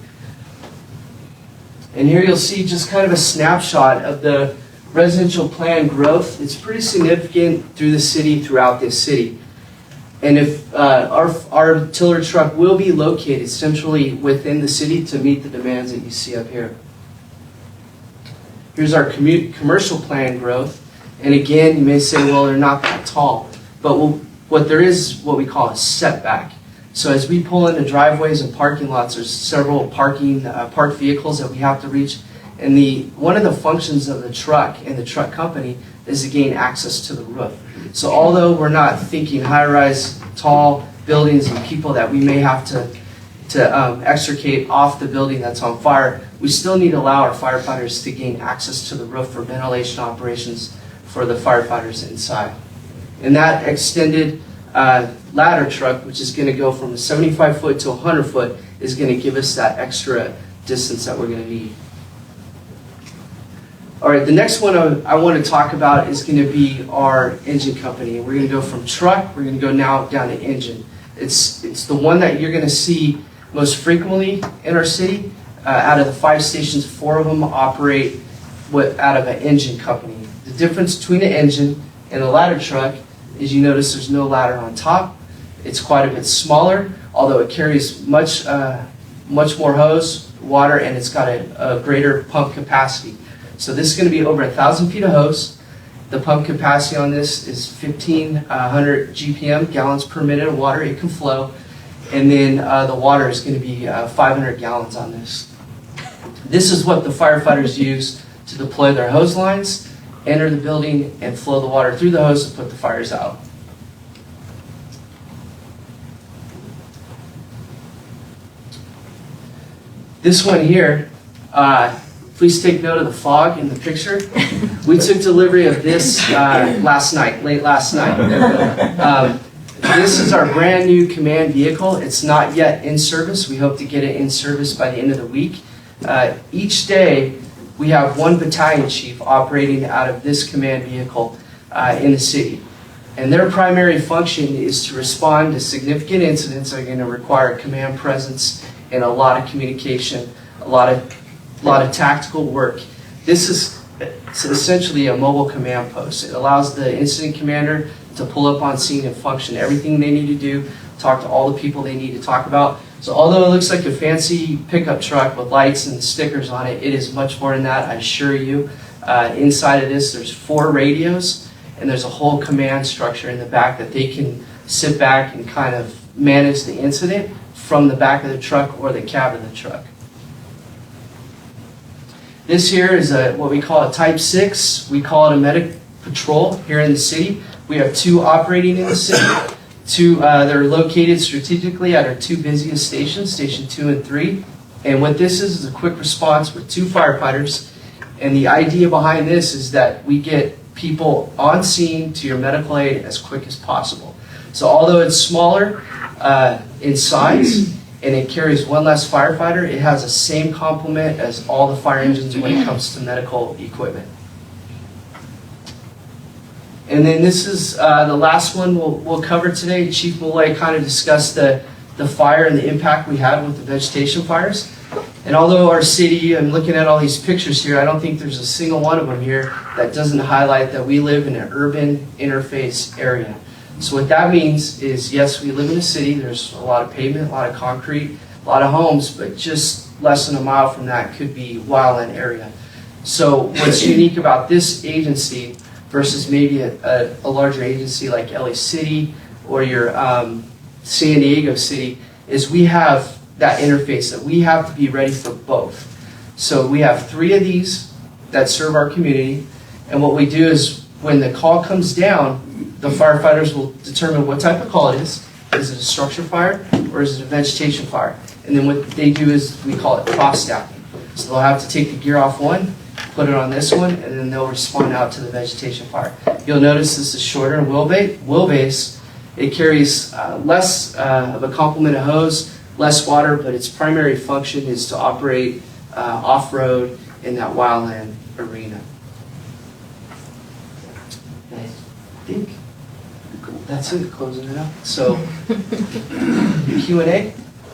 And here you'll see just kind of a snapshot of the residential plan growth. It's pretty significant through the city, throughout this city. And if our tiller truck will be located centrally within the city to meet the demands that you see up here. Here's our commercial plan growth. And again, you may say, well, they're not that tall. But what there is what we call a setback. So as we pull into driveways and parking lots, there's several parked vehicles that we have to reach. And one of the functions of the truck and the truck company is to gain access to the roof. So although we're not thinking high-rise, tall buildings and people that we may have to extricate off the building that's on fire, we still need to allow our firefighters to gain access to the roof for ventilation operations for the firefighters inside. And that extended ladder truck, which is going to go from a 75-foot to 100-foot, is going to give us that extra distance that we're going to need. All right, the next one I want to talk about is going to be our engine company. We're going to go from truck, we're going to go now down to engine. It's the one that you're going to see most frequently in our city. Out of the 5 stations, 4 of them operate out of an engine company. The difference between an engine and a ladder truck is, you notice there's no ladder on top. It's quite a bit smaller, although it carries much more hose, water, and it's got a greater pump capacity. So this is going to be over 1,000 feet of hose. The pump capacity on this is 1,500 GPM, gallons per minute of water it can flow. And then the water is going to be 500 gallons on this. This is what the firefighters use to deploy their hose lines, enter the building, and flow the water through the hose to put the fires out. This one here, please take note of the fog in the picture. We took delivery of this late last night. This is our brand new command vehicle. It's not yet in service. We hope to get it in service by the end of the week. Each day, we have 1 battalion chief operating out of this command vehicle in the city. And their primary function is to respond to significant incidents that are going to require command presence and a lot of communication, a lot of tactical work. This is essentially a mobile command post. It allows the incident commander to pull up on scene and function everything they need to do, talk to all the people they need to talk about. So although it looks like a fancy pickup truck with lights and stickers on it, it is much more than that, I assure you. Inside of this, there's 4 radios, and there's a whole command structure in the back that they can sit back and kind of manage the incident from the back of the truck or the cab of the truck. This here is what we call a Type 6. We call it a medic patrol here in the city. We have 2 operating in the city. They're located strategically at our two busiest stations, Station 2 and 3. And what this is a quick response with 2 firefighters. And the idea behind this is that we get people on scene to your medical aid as quick as possible. So although it's smaller in size and it carries 1 less firefighter, it has the same complement as all the fire engines when it comes to medical equipment. And then this is the last one we'll cover today. Chief Malloy kind of discussed the fire and the impact we had with the vegetation fires. And although our city, I'm looking at all these pictures here, I don't think there's a single one of them here that doesn't highlight that we live in an urban interface area. So what that means is, yes, we live in a city, there's a lot of pavement, a lot of concrete, a lot of homes, but just less than a mile from that could be wildland area. So what's unique about this agency versus maybe a larger agency like LA City or your San Diego City is we have that interface that we have to be ready for both. So we have 3 of these that serve our community, and what we do is when the call comes down, the firefighters will determine what type of call it is. Is it a structure fire or is it a vegetation fire? And then what they do is we call it cross stacking. So they'll have to take the gear off one, put it on this one, and then they'll respond out to the vegetation fire. You'll notice this is shorter in wheelbase. It carries less of a complement of hose, less water, but its primary function is to operate off-road in that wildland arena. And I think that's it, closing it up. So, Q&A?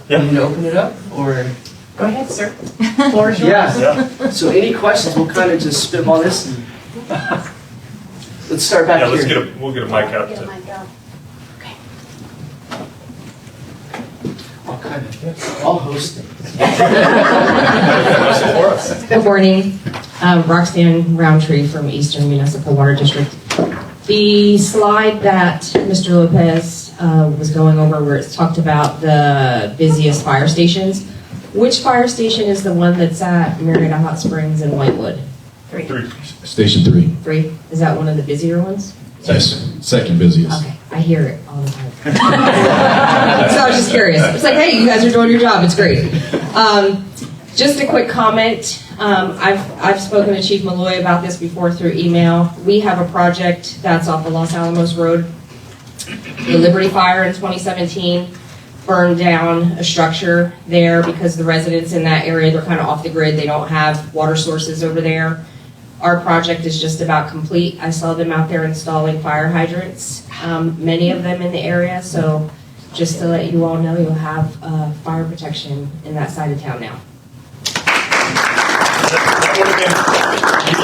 Yeah. You can open it up, or? Go ahead, sir. Floor is yours. Yeah. So any questions, we'll kind of just spitball this. And let's start back Yeah, here. we'll get a mic out. I'll host it. Good morning, Roxanne Roundtree from Eastern Municipal Water District. The slide that Mr. Lopez was going over where it's talked about the busiest fire stations, which fire station is the one that's at Murrieta Hot Springs and Whitewood? 3. Station 3. 3? Is that one of the busier ones? Yes. Second busiest. Okay, I hear it all the time. So I was just curious. It's like, hey, you guys are doing your job. It's great. Just a quick comment. I've spoken to Chief Malloy about this before through email. We have a project that's off of Los Alamos Road. The Liberty Fire in 2017 burned down a structure there because the residents in that area, they're kind of off the grid. They don't have water sources over there. Our project is just about complete. I saw them out there installing fire hydrants, many of them in the area. So just to let you all know, you'll have fire protection in that side of town now.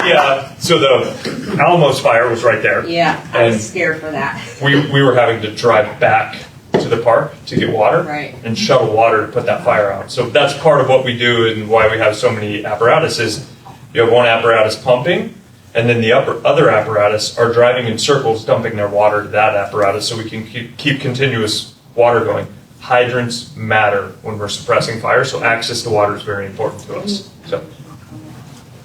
Yeah, so the Alamos fire was right there. Yeah, I was And scared for that. we were having to drive back to the park to get water Right. and shuttle water to put that fire out. So that's part of what we do and why we have so many apparatuses. You have one apparatus pumping, and then the other apparatus are driving in circles, dumping their water to that apparatus so we can keep continuous water going. Hydrants matter when we're suppressing fire, so access to water is very important to us. So,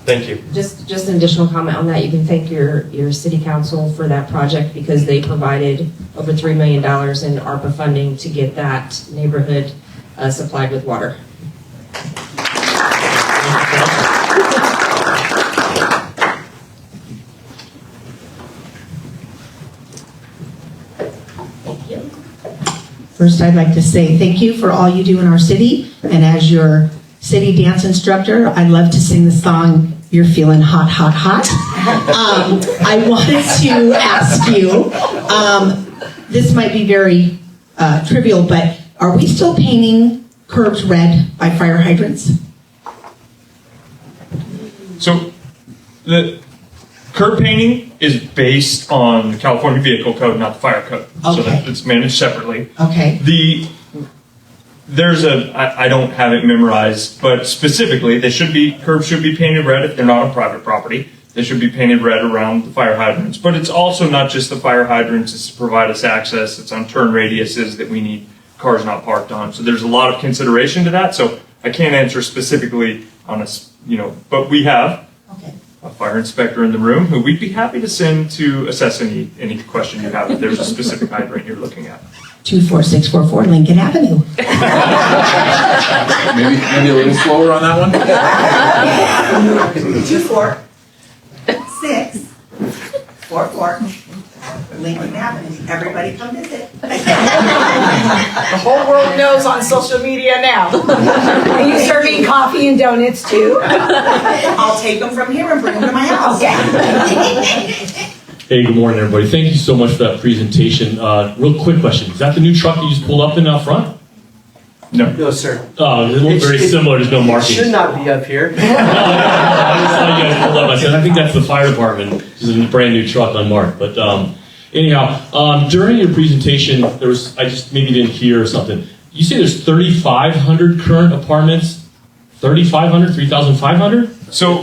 thank you. Just an additional comment on that. You can thank your city council for that project because they provided over $3 million in ARPA funding to get that neighborhood supplied with water. First, I'd like to say thank you for all you do in our city. And as your city dance instructor, I'd love to sing the song, You're Feeling Hot, Hot, Hot. I wanted to ask you, this might be very trivial, but are we still painting curbs red by fire hydrants? So, the curb painting is based on the California Vehicle Code, not the fire code. So Okay. that it's managed separately. Okay. I don't have it memorized, but specifically, curbs should be painted red if they're not on private property. They should be painted red around the fire hydrants. But it's also not just the fire hydrants, it's to provide us access. It's on turn radiuses that we need cars not parked on. So there's a lot of consideration to that. So I can't answer specifically on but we have Okay. a fire inspector in the room who we'd be happy to send to assess any question you have if there's a specific hydrant you're looking at. 24644 Lincoln Avenue. Maybe a little slower on that one. 24644 Lincoln Avenue. Everybody come visit. The whole world knows on social media now. Are you serving coffee and donuts too? I'll take them from here and bring them to my house. Hey, good morning, everybody. Thank you so much for that presentation. Real quick question. Is that the new truck you just pulled up in out front? No, sir. It looks very similar. There's no markings. Should not be up here. I just saw you guys pulled up. I said, I think that's the fire department. This is a brand new truck unmarked. But anyhow, during your presentation, I just maybe didn't hear or something. You say there's 3,500 current apartments? 3,500? 3,500? So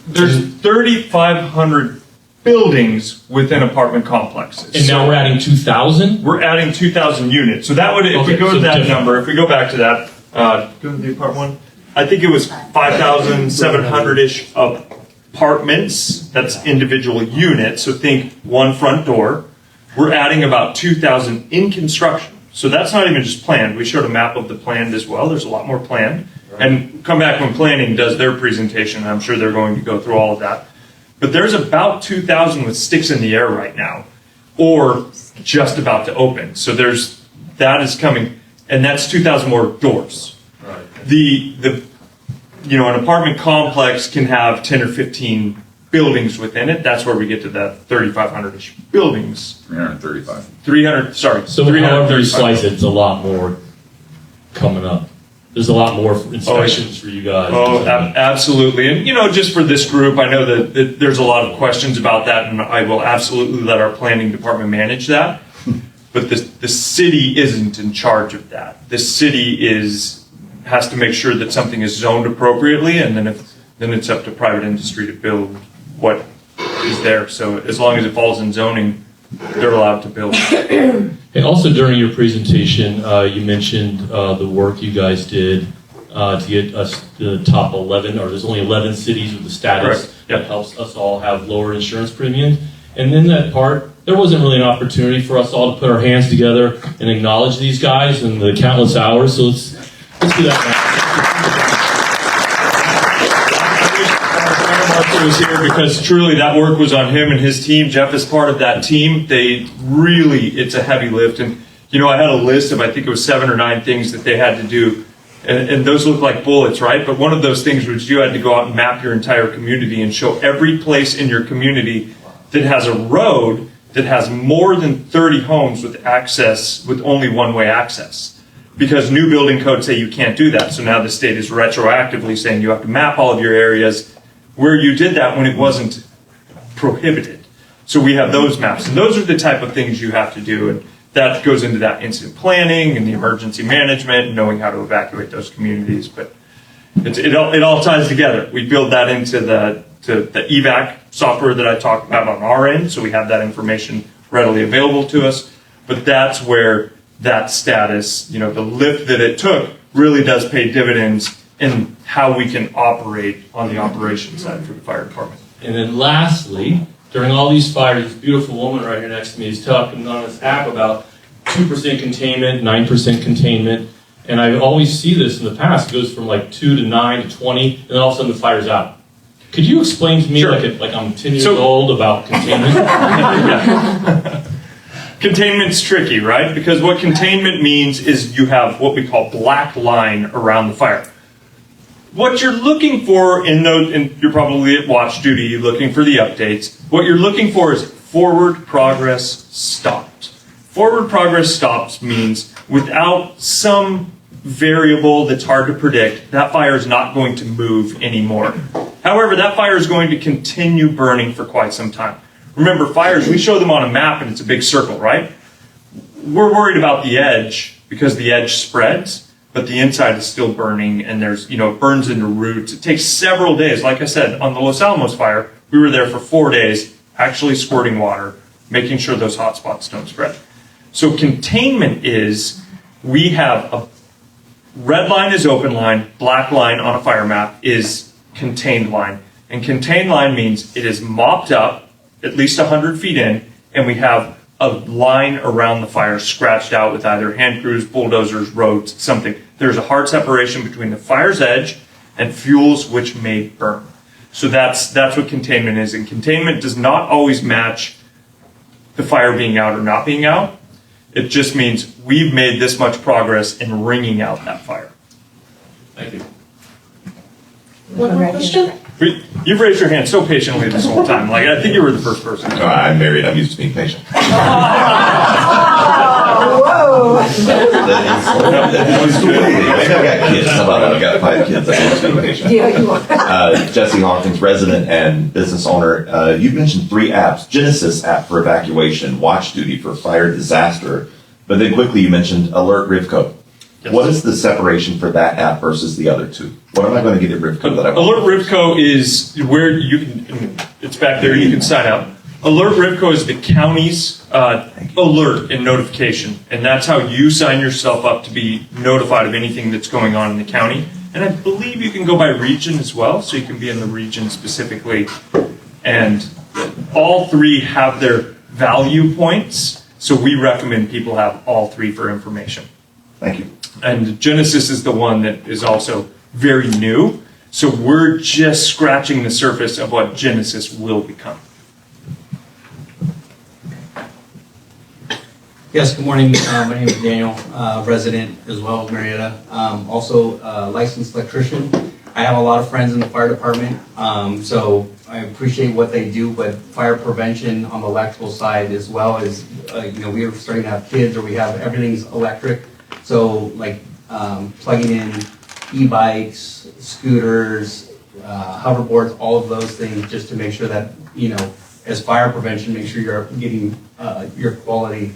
there's 3,500 buildings within apartment complexes. And now we're adding 2,000? We're adding 2,000 units. So that would, if we Okay, go to so that different. number, if we go back to that, go to the apartment one. I think it was 5,700-ish apartments. That's individual units. So think one front door. We're adding about 2,000 in construction. So that's not even just planned. We showed a map of the planned as well. There's a lot more planned. And come back when planning does their presentation. I'm sure they're going to go through all of that. But there's about 2,000 with sticks in the air right now, or just about to open. So that is coming, and that's 2,000 more doors. Right. An apartment complex can have 10 or 15 buildings within it. That's where we get to that 3,500-ish buildings. 335. 300, sorry. So however you 335. slice it, it's a lot more coming up. There's a lot more inspections for you guys. Oh, absolutely. And, just for this group, I know that there's a lot of questions about that, and I will absolutely let our planning department manage that. But the city isn't in charge of that. The city has to make sure that something is zoned appropriately, and then it's up to private industry to build what is there. So as long as it falls in zoning, they're allowed to build. And also during your presentation, you mentioned the work you guys did to get us the top 11, or there's only 11 cities with the status Correct. Yep. that helps us all have lower insurance premiums. And in that part, there wasn't really an opportunity for us all to put our hands together and acknowledge these guys and the countless hours. So let's do that now. Marco was here because truly that work was on him and his team. Jeff is part of that team. It's a heavy lift. And, I had a list of, I think it was 7 or 9 things that they had to do. And those look like bullets, right? But one of those things was you had to go out and map your entire community and show every place in your community that has a road that has more than 30 homes with only one-way access. Because new building codes say you can't do that. So now the state is retroactively saying you have to map all of your areas where you did that when it wasn't prohibited. So we have those maps. And those are the type of things you have to do. And that goes into that incident planning and the emergency management, knowing how to evacuate those communities. But it all ties together. We build that into the evac software that I talked about on our end. So we have that information readily available to us. But that's where that status, the lift that it took really does pay dividends in how we can operate on the operations side for the fire department. And then lastly, during all these fires, this beautiful woman right here next to me is talking on this app about 2% containment, 9% containment. And I always see this in the past. It goes from like 2 to 9 to 20, and then all of a sudden the fire's out. Could you explain to me, Sure. like I'm 10 years old, about containment? Containment's tricky, right? Because what containment means is you have what we call black line around the fire. What you're looking for and you're probably at watch duty looking for the updates. What you're looking for is forward progress stopped. Forward progress stops means without some variable that's hard to predict, that fire is not going to move anymore. However, that fire is going to continue burning for quite some time. Remember, fires, we show them on a map and it's a big circle, right? We're worried about the edge because the edge spreads, but the inside is still burning and it burns into roots. It takes several days. Like I said, on the Los Alamos fire, we were there for 4 days, actually squirting water, making sure those hot spots don't spread. So containment is, we have a red line is open line, black line on a fire map is contained line. And contained line means it is mopped up, at least 100 feet in, and we have a line around the fire scratched out with either hand crews, bulldozers, roads, something. There's a hard separation between the fire's edge and fuels which may burn. So that's what containment is. And containment does not always match the fire being out or not being out. It just means we've made this much progress in wringing out that fire. Thank you. One more question? You've raised your hand so patiently this whole time. Like, I think you were the first person. I'm married. I'm used to being patient. Whoa. That was good. Maybe I've got kids. How about that? I've got 5 kids. I'm used to being patient. Yeah, you are. Jesse Hawkins, resident and business owner. You mentioned 3 apps. Genesis app for evacuation, Watch Duty for fire disaster, but then quickly you mentioned Alert Rivco. Yes. What is the separation for that app versus the other 2? What am I going to get at Rivco that I want? Alert Rivco is where you can, it's back there, you can sign up. Alert Rivco is the county's alert and notification, and that's how you sign yourself up to be notified of anything that's going on in the county. And I believe you can go by region as well, so you can be in the region specifically. And all 3 have their value points, so we recommend people have all 3 for information. Thank you. And Genesis is the one that is also very new, so we're just scratching the surface of what Genesis will become. Yes, good morning. My name is Daniel, resident as well of Murrieta. Also licensed electrician. I have a lot of friends in the fire department, so I appreciate what they do, but fire prevention on the electrical side as well is, we are starting to have kids, or we have everything's electric. So like plugging in e-bikes, scooters, hoverboards, all of those things, just to make sure that, as fire prevention, make sure you're getting your quality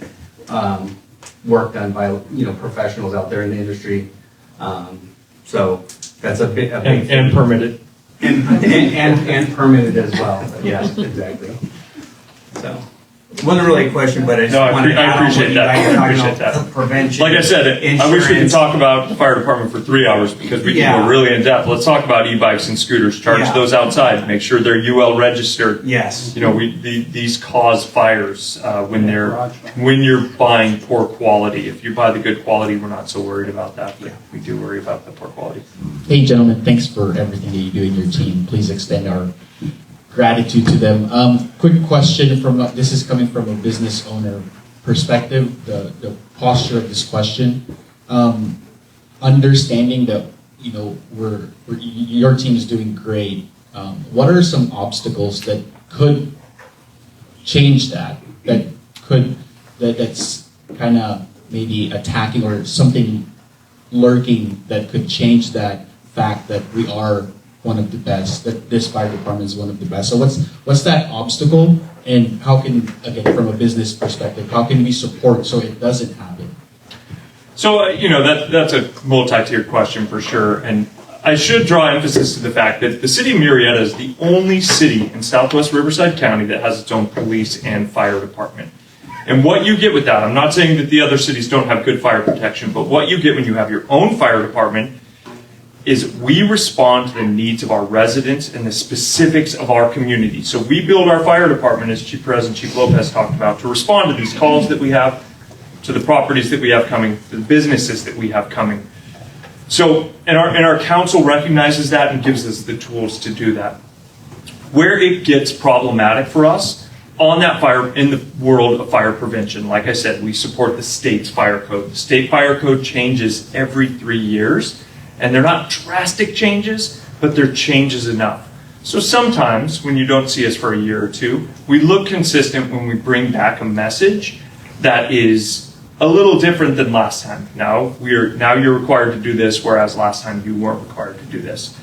work done by professionals out there in the industry. So that's a big And permitted. and permitted as well. Yes, exactly. So it wasn't really a question, but I just wanted to add on what you guys are talking about, prevention. Like I said, I wish we could insurance. talk about the fire department for 3 hours because we can go really in depth. Let's talk about e-bikes and scooters. Charge Yeah. those outside. Make sure they're UL registered. Yes. These cause fires when you're buying poor quality. If you buy the good quality, we're not so worried about that. But we do worry about the poor quality. Hey, gentlemen, thanks for everything that you do in your team. Please extend our gratitude to them. Quick question this is coming from a business owner perspective, the posture of this question. Understanding that, your team is doing great. What are some obstacles that could change that's kind of maybe attacking or something lurking that could change that fact that we are one of the best, that this fire department is one of the best? So what's that obstacle, and how can, again, from a business perspective, how can we support so it doesn't happen? So, that's a multi-tiered question for sure. And I should draw emphasis to the fact that the city of Murrieta is the only city in Southwest Riverside County that has its own police and fire department. And what you get with that, I'm not saying that the other cities don't have good fire protection, but what you get when you have your own fire department is we respond to the needs of our residents and the specifics of our community. So we build our fire department, as Chief Perez and Chief Lopez talked about, to respond to these calls that we have, to the properties that we have coming, to the businesses that we have coming. So, and our council recognizes that and gives us the tools to do that. Where it gets problematic for us, on that fire, in the world of fire prevention, like I said, we support the state's fire code. The state fire code changes every 3 years. And they're not drastic changes, but they're changes enough. So sometimes when you don't see us for a year or 2, we look consistent when we bring back a message that is a little different than last time. Now you're required to do this, whereas last time you weren't required to do this.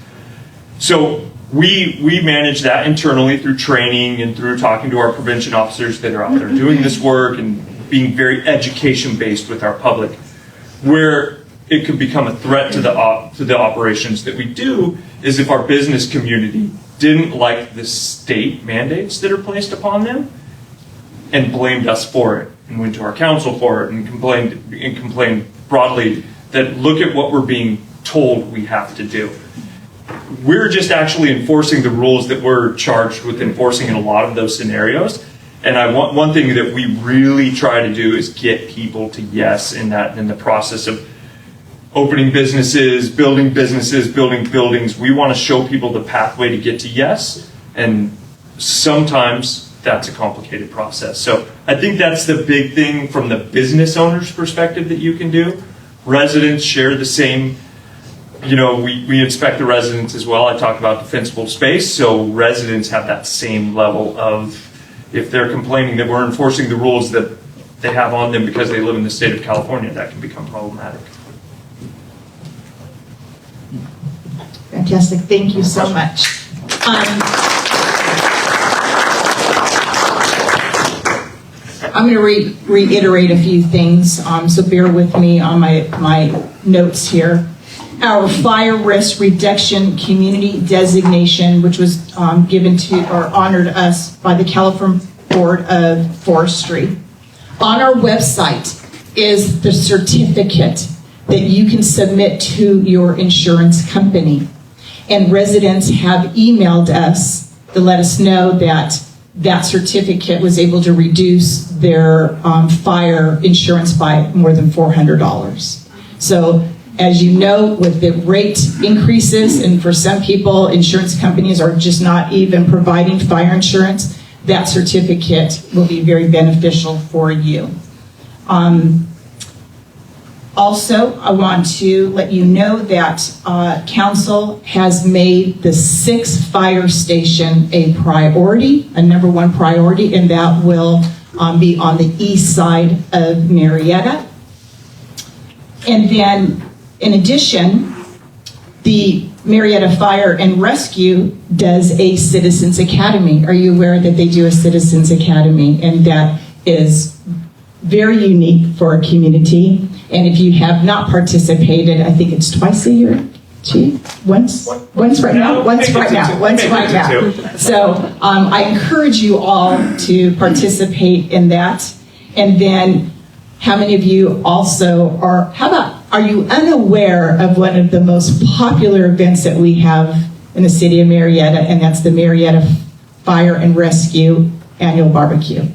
So we manage that internally through training and through talking to our prevention officers that are out there doing this work and being very education-based with our public. Where it could become a threat to the operations that we do is if our business community didn't like the state mandates that are placed upon them and blamed us for it and went to our council for it and complained broadly that look at what we're being told we have to do. We're just actually enforcing the rules that we're charged with enforcing in a lot of those scenarios. And one thing that we really try to do is get people to yes in the process of opening businesses, building buildings. We want to show people the pathway to get to yes, and sometimes that's a complicated process. So I think that's the big thing from the business owner's perspective that you can do. Residents share the same, we inspect the residents as well. I talked about defensible space, so residents have that same level of, if they're complaining that we're enforcing the rules that they have on them because they live in the state of California, that can become problematic. Fantastic. Thank you so much. I'm going to reiterate a few things, so bear with me on my notes here. Our fire risk reduction community designation, which was given to or honored us by the California Board of Forestry. On our website is the certificate that you can submit to your insurance company. And residents have emailed us to let us know that that certificate was able to reduce their fire insurance by more than $400. So as you know, with the rate increases, and for some people, insurance companies are just not even providing fire insurance, that certificate will be very beneficial for you. Also, I want to let you know that Council has made the 6th fire station a priority, a number 1 priority, and that will be on the east side of Murrieta. And then, in addition, the Murrieta Fire and Rescue does a Citizens Academy. Are you aware that they do a Citizens Academy? And that is very unique for our community. And if you have not participated, I think it's twice a year. Once right now. So I encourage you all to participate in that. And then, how many of you also are you unaware of one of the most popular events that we have in the city of Murrieta, and that's the Murrieta Fire and Rescue Annual Barbecue?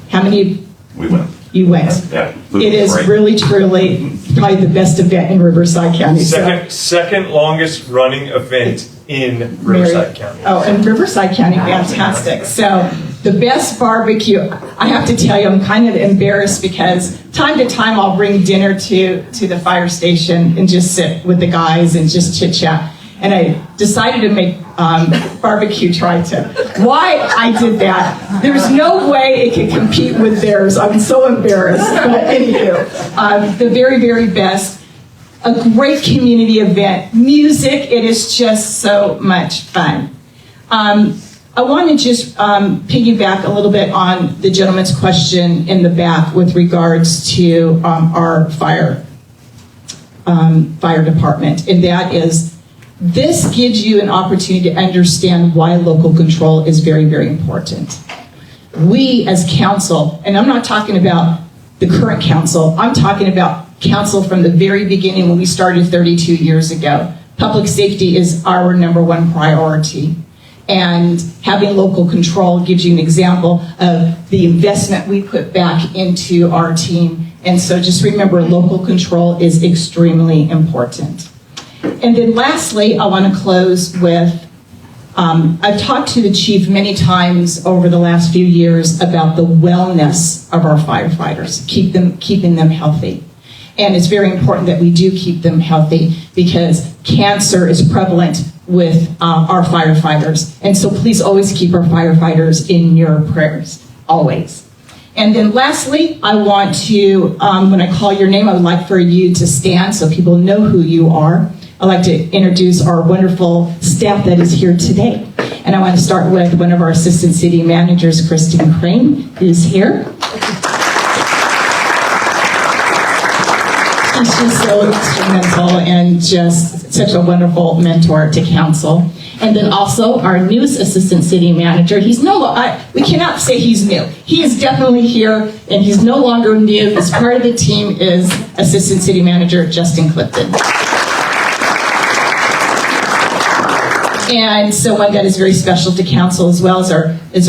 How many? We went. You went. Yeah. It is really, truly probably the best event in Riverside County. Second longest running event in Riverside County. Oh, in Riverside County, fantastic. So the best barbecue, I have to tell you, I'm kind of embarrassed because time to time I'll bring dinner to the fire station and just sit with the guys and just chit chat. And I decided to make barbecue tri-tip. Why I did that, there's no way it could compete with theirs. I'm so embarrassed. But anywho, the very, very best. A great community event. Music, it is just so much fun. I want to just piggyback a little bit on the gentleman's question in the back with regards to our fire department, and that is, this gives you an opportunity to understand why local control is very, very important. We as council, and I'm not talking about the current council, I'm talking about council from the very beginning when we started 32 years ago. Public safety is our number 1 priority. And having local control gives you an example of the investment we put back into our team. And so just remember, local control is extremely important. And then lastly, I want to close with, I've talked to the chief many times over the last few years about the wellness of our firefighters, keeping them healthy. And it's very important that we do keep them healthy because cancer is prevalent with our firefighters. And so please always keep our firefighters in your prayers, always. And then lastly, I want to, when I call your name, I would like for you to stand so people know who you are. I'd like to introduce our wonderful staff that is here today. And I want to start with one of our assistant city managers, Kristen Crane, who's here. And she's so instrumental and just such a wonderful mentor to council. And then also our newest assistant city manager. He's we cannot say he's new. He is definitely here, and he's no longer new. As part of the team is assistant city manager Justin Clifton. And someone that is very special to council as well as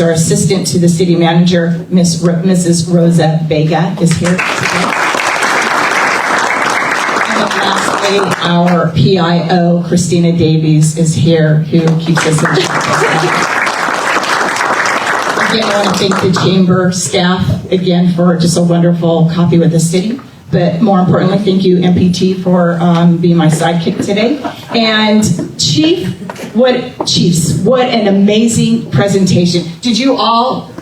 our assistant to the city manager, Mrs. Rosa Vega is here today. And lastly, our PIO, Christina Davies, is here, who keeps us in check. Again, I want to thank the chamber staff again for just a wonderful coffee with the city. But more importantly, thank you, MPT, for being my sidekick today. And Chiefs, what an amazing presentation. Did you love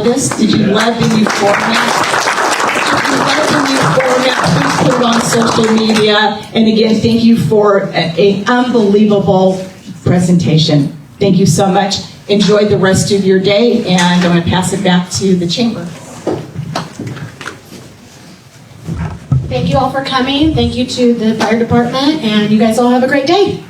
this? Did you love the new format? If you love the new format, please put it on social media. And again, thank you for an unbelievable presentation. Thank you so much. Enjoy the rest of your day, and I'm going to pass it back to the chamber. Thank you all for coming. Thank you to the fire department, and you guys all have a great day.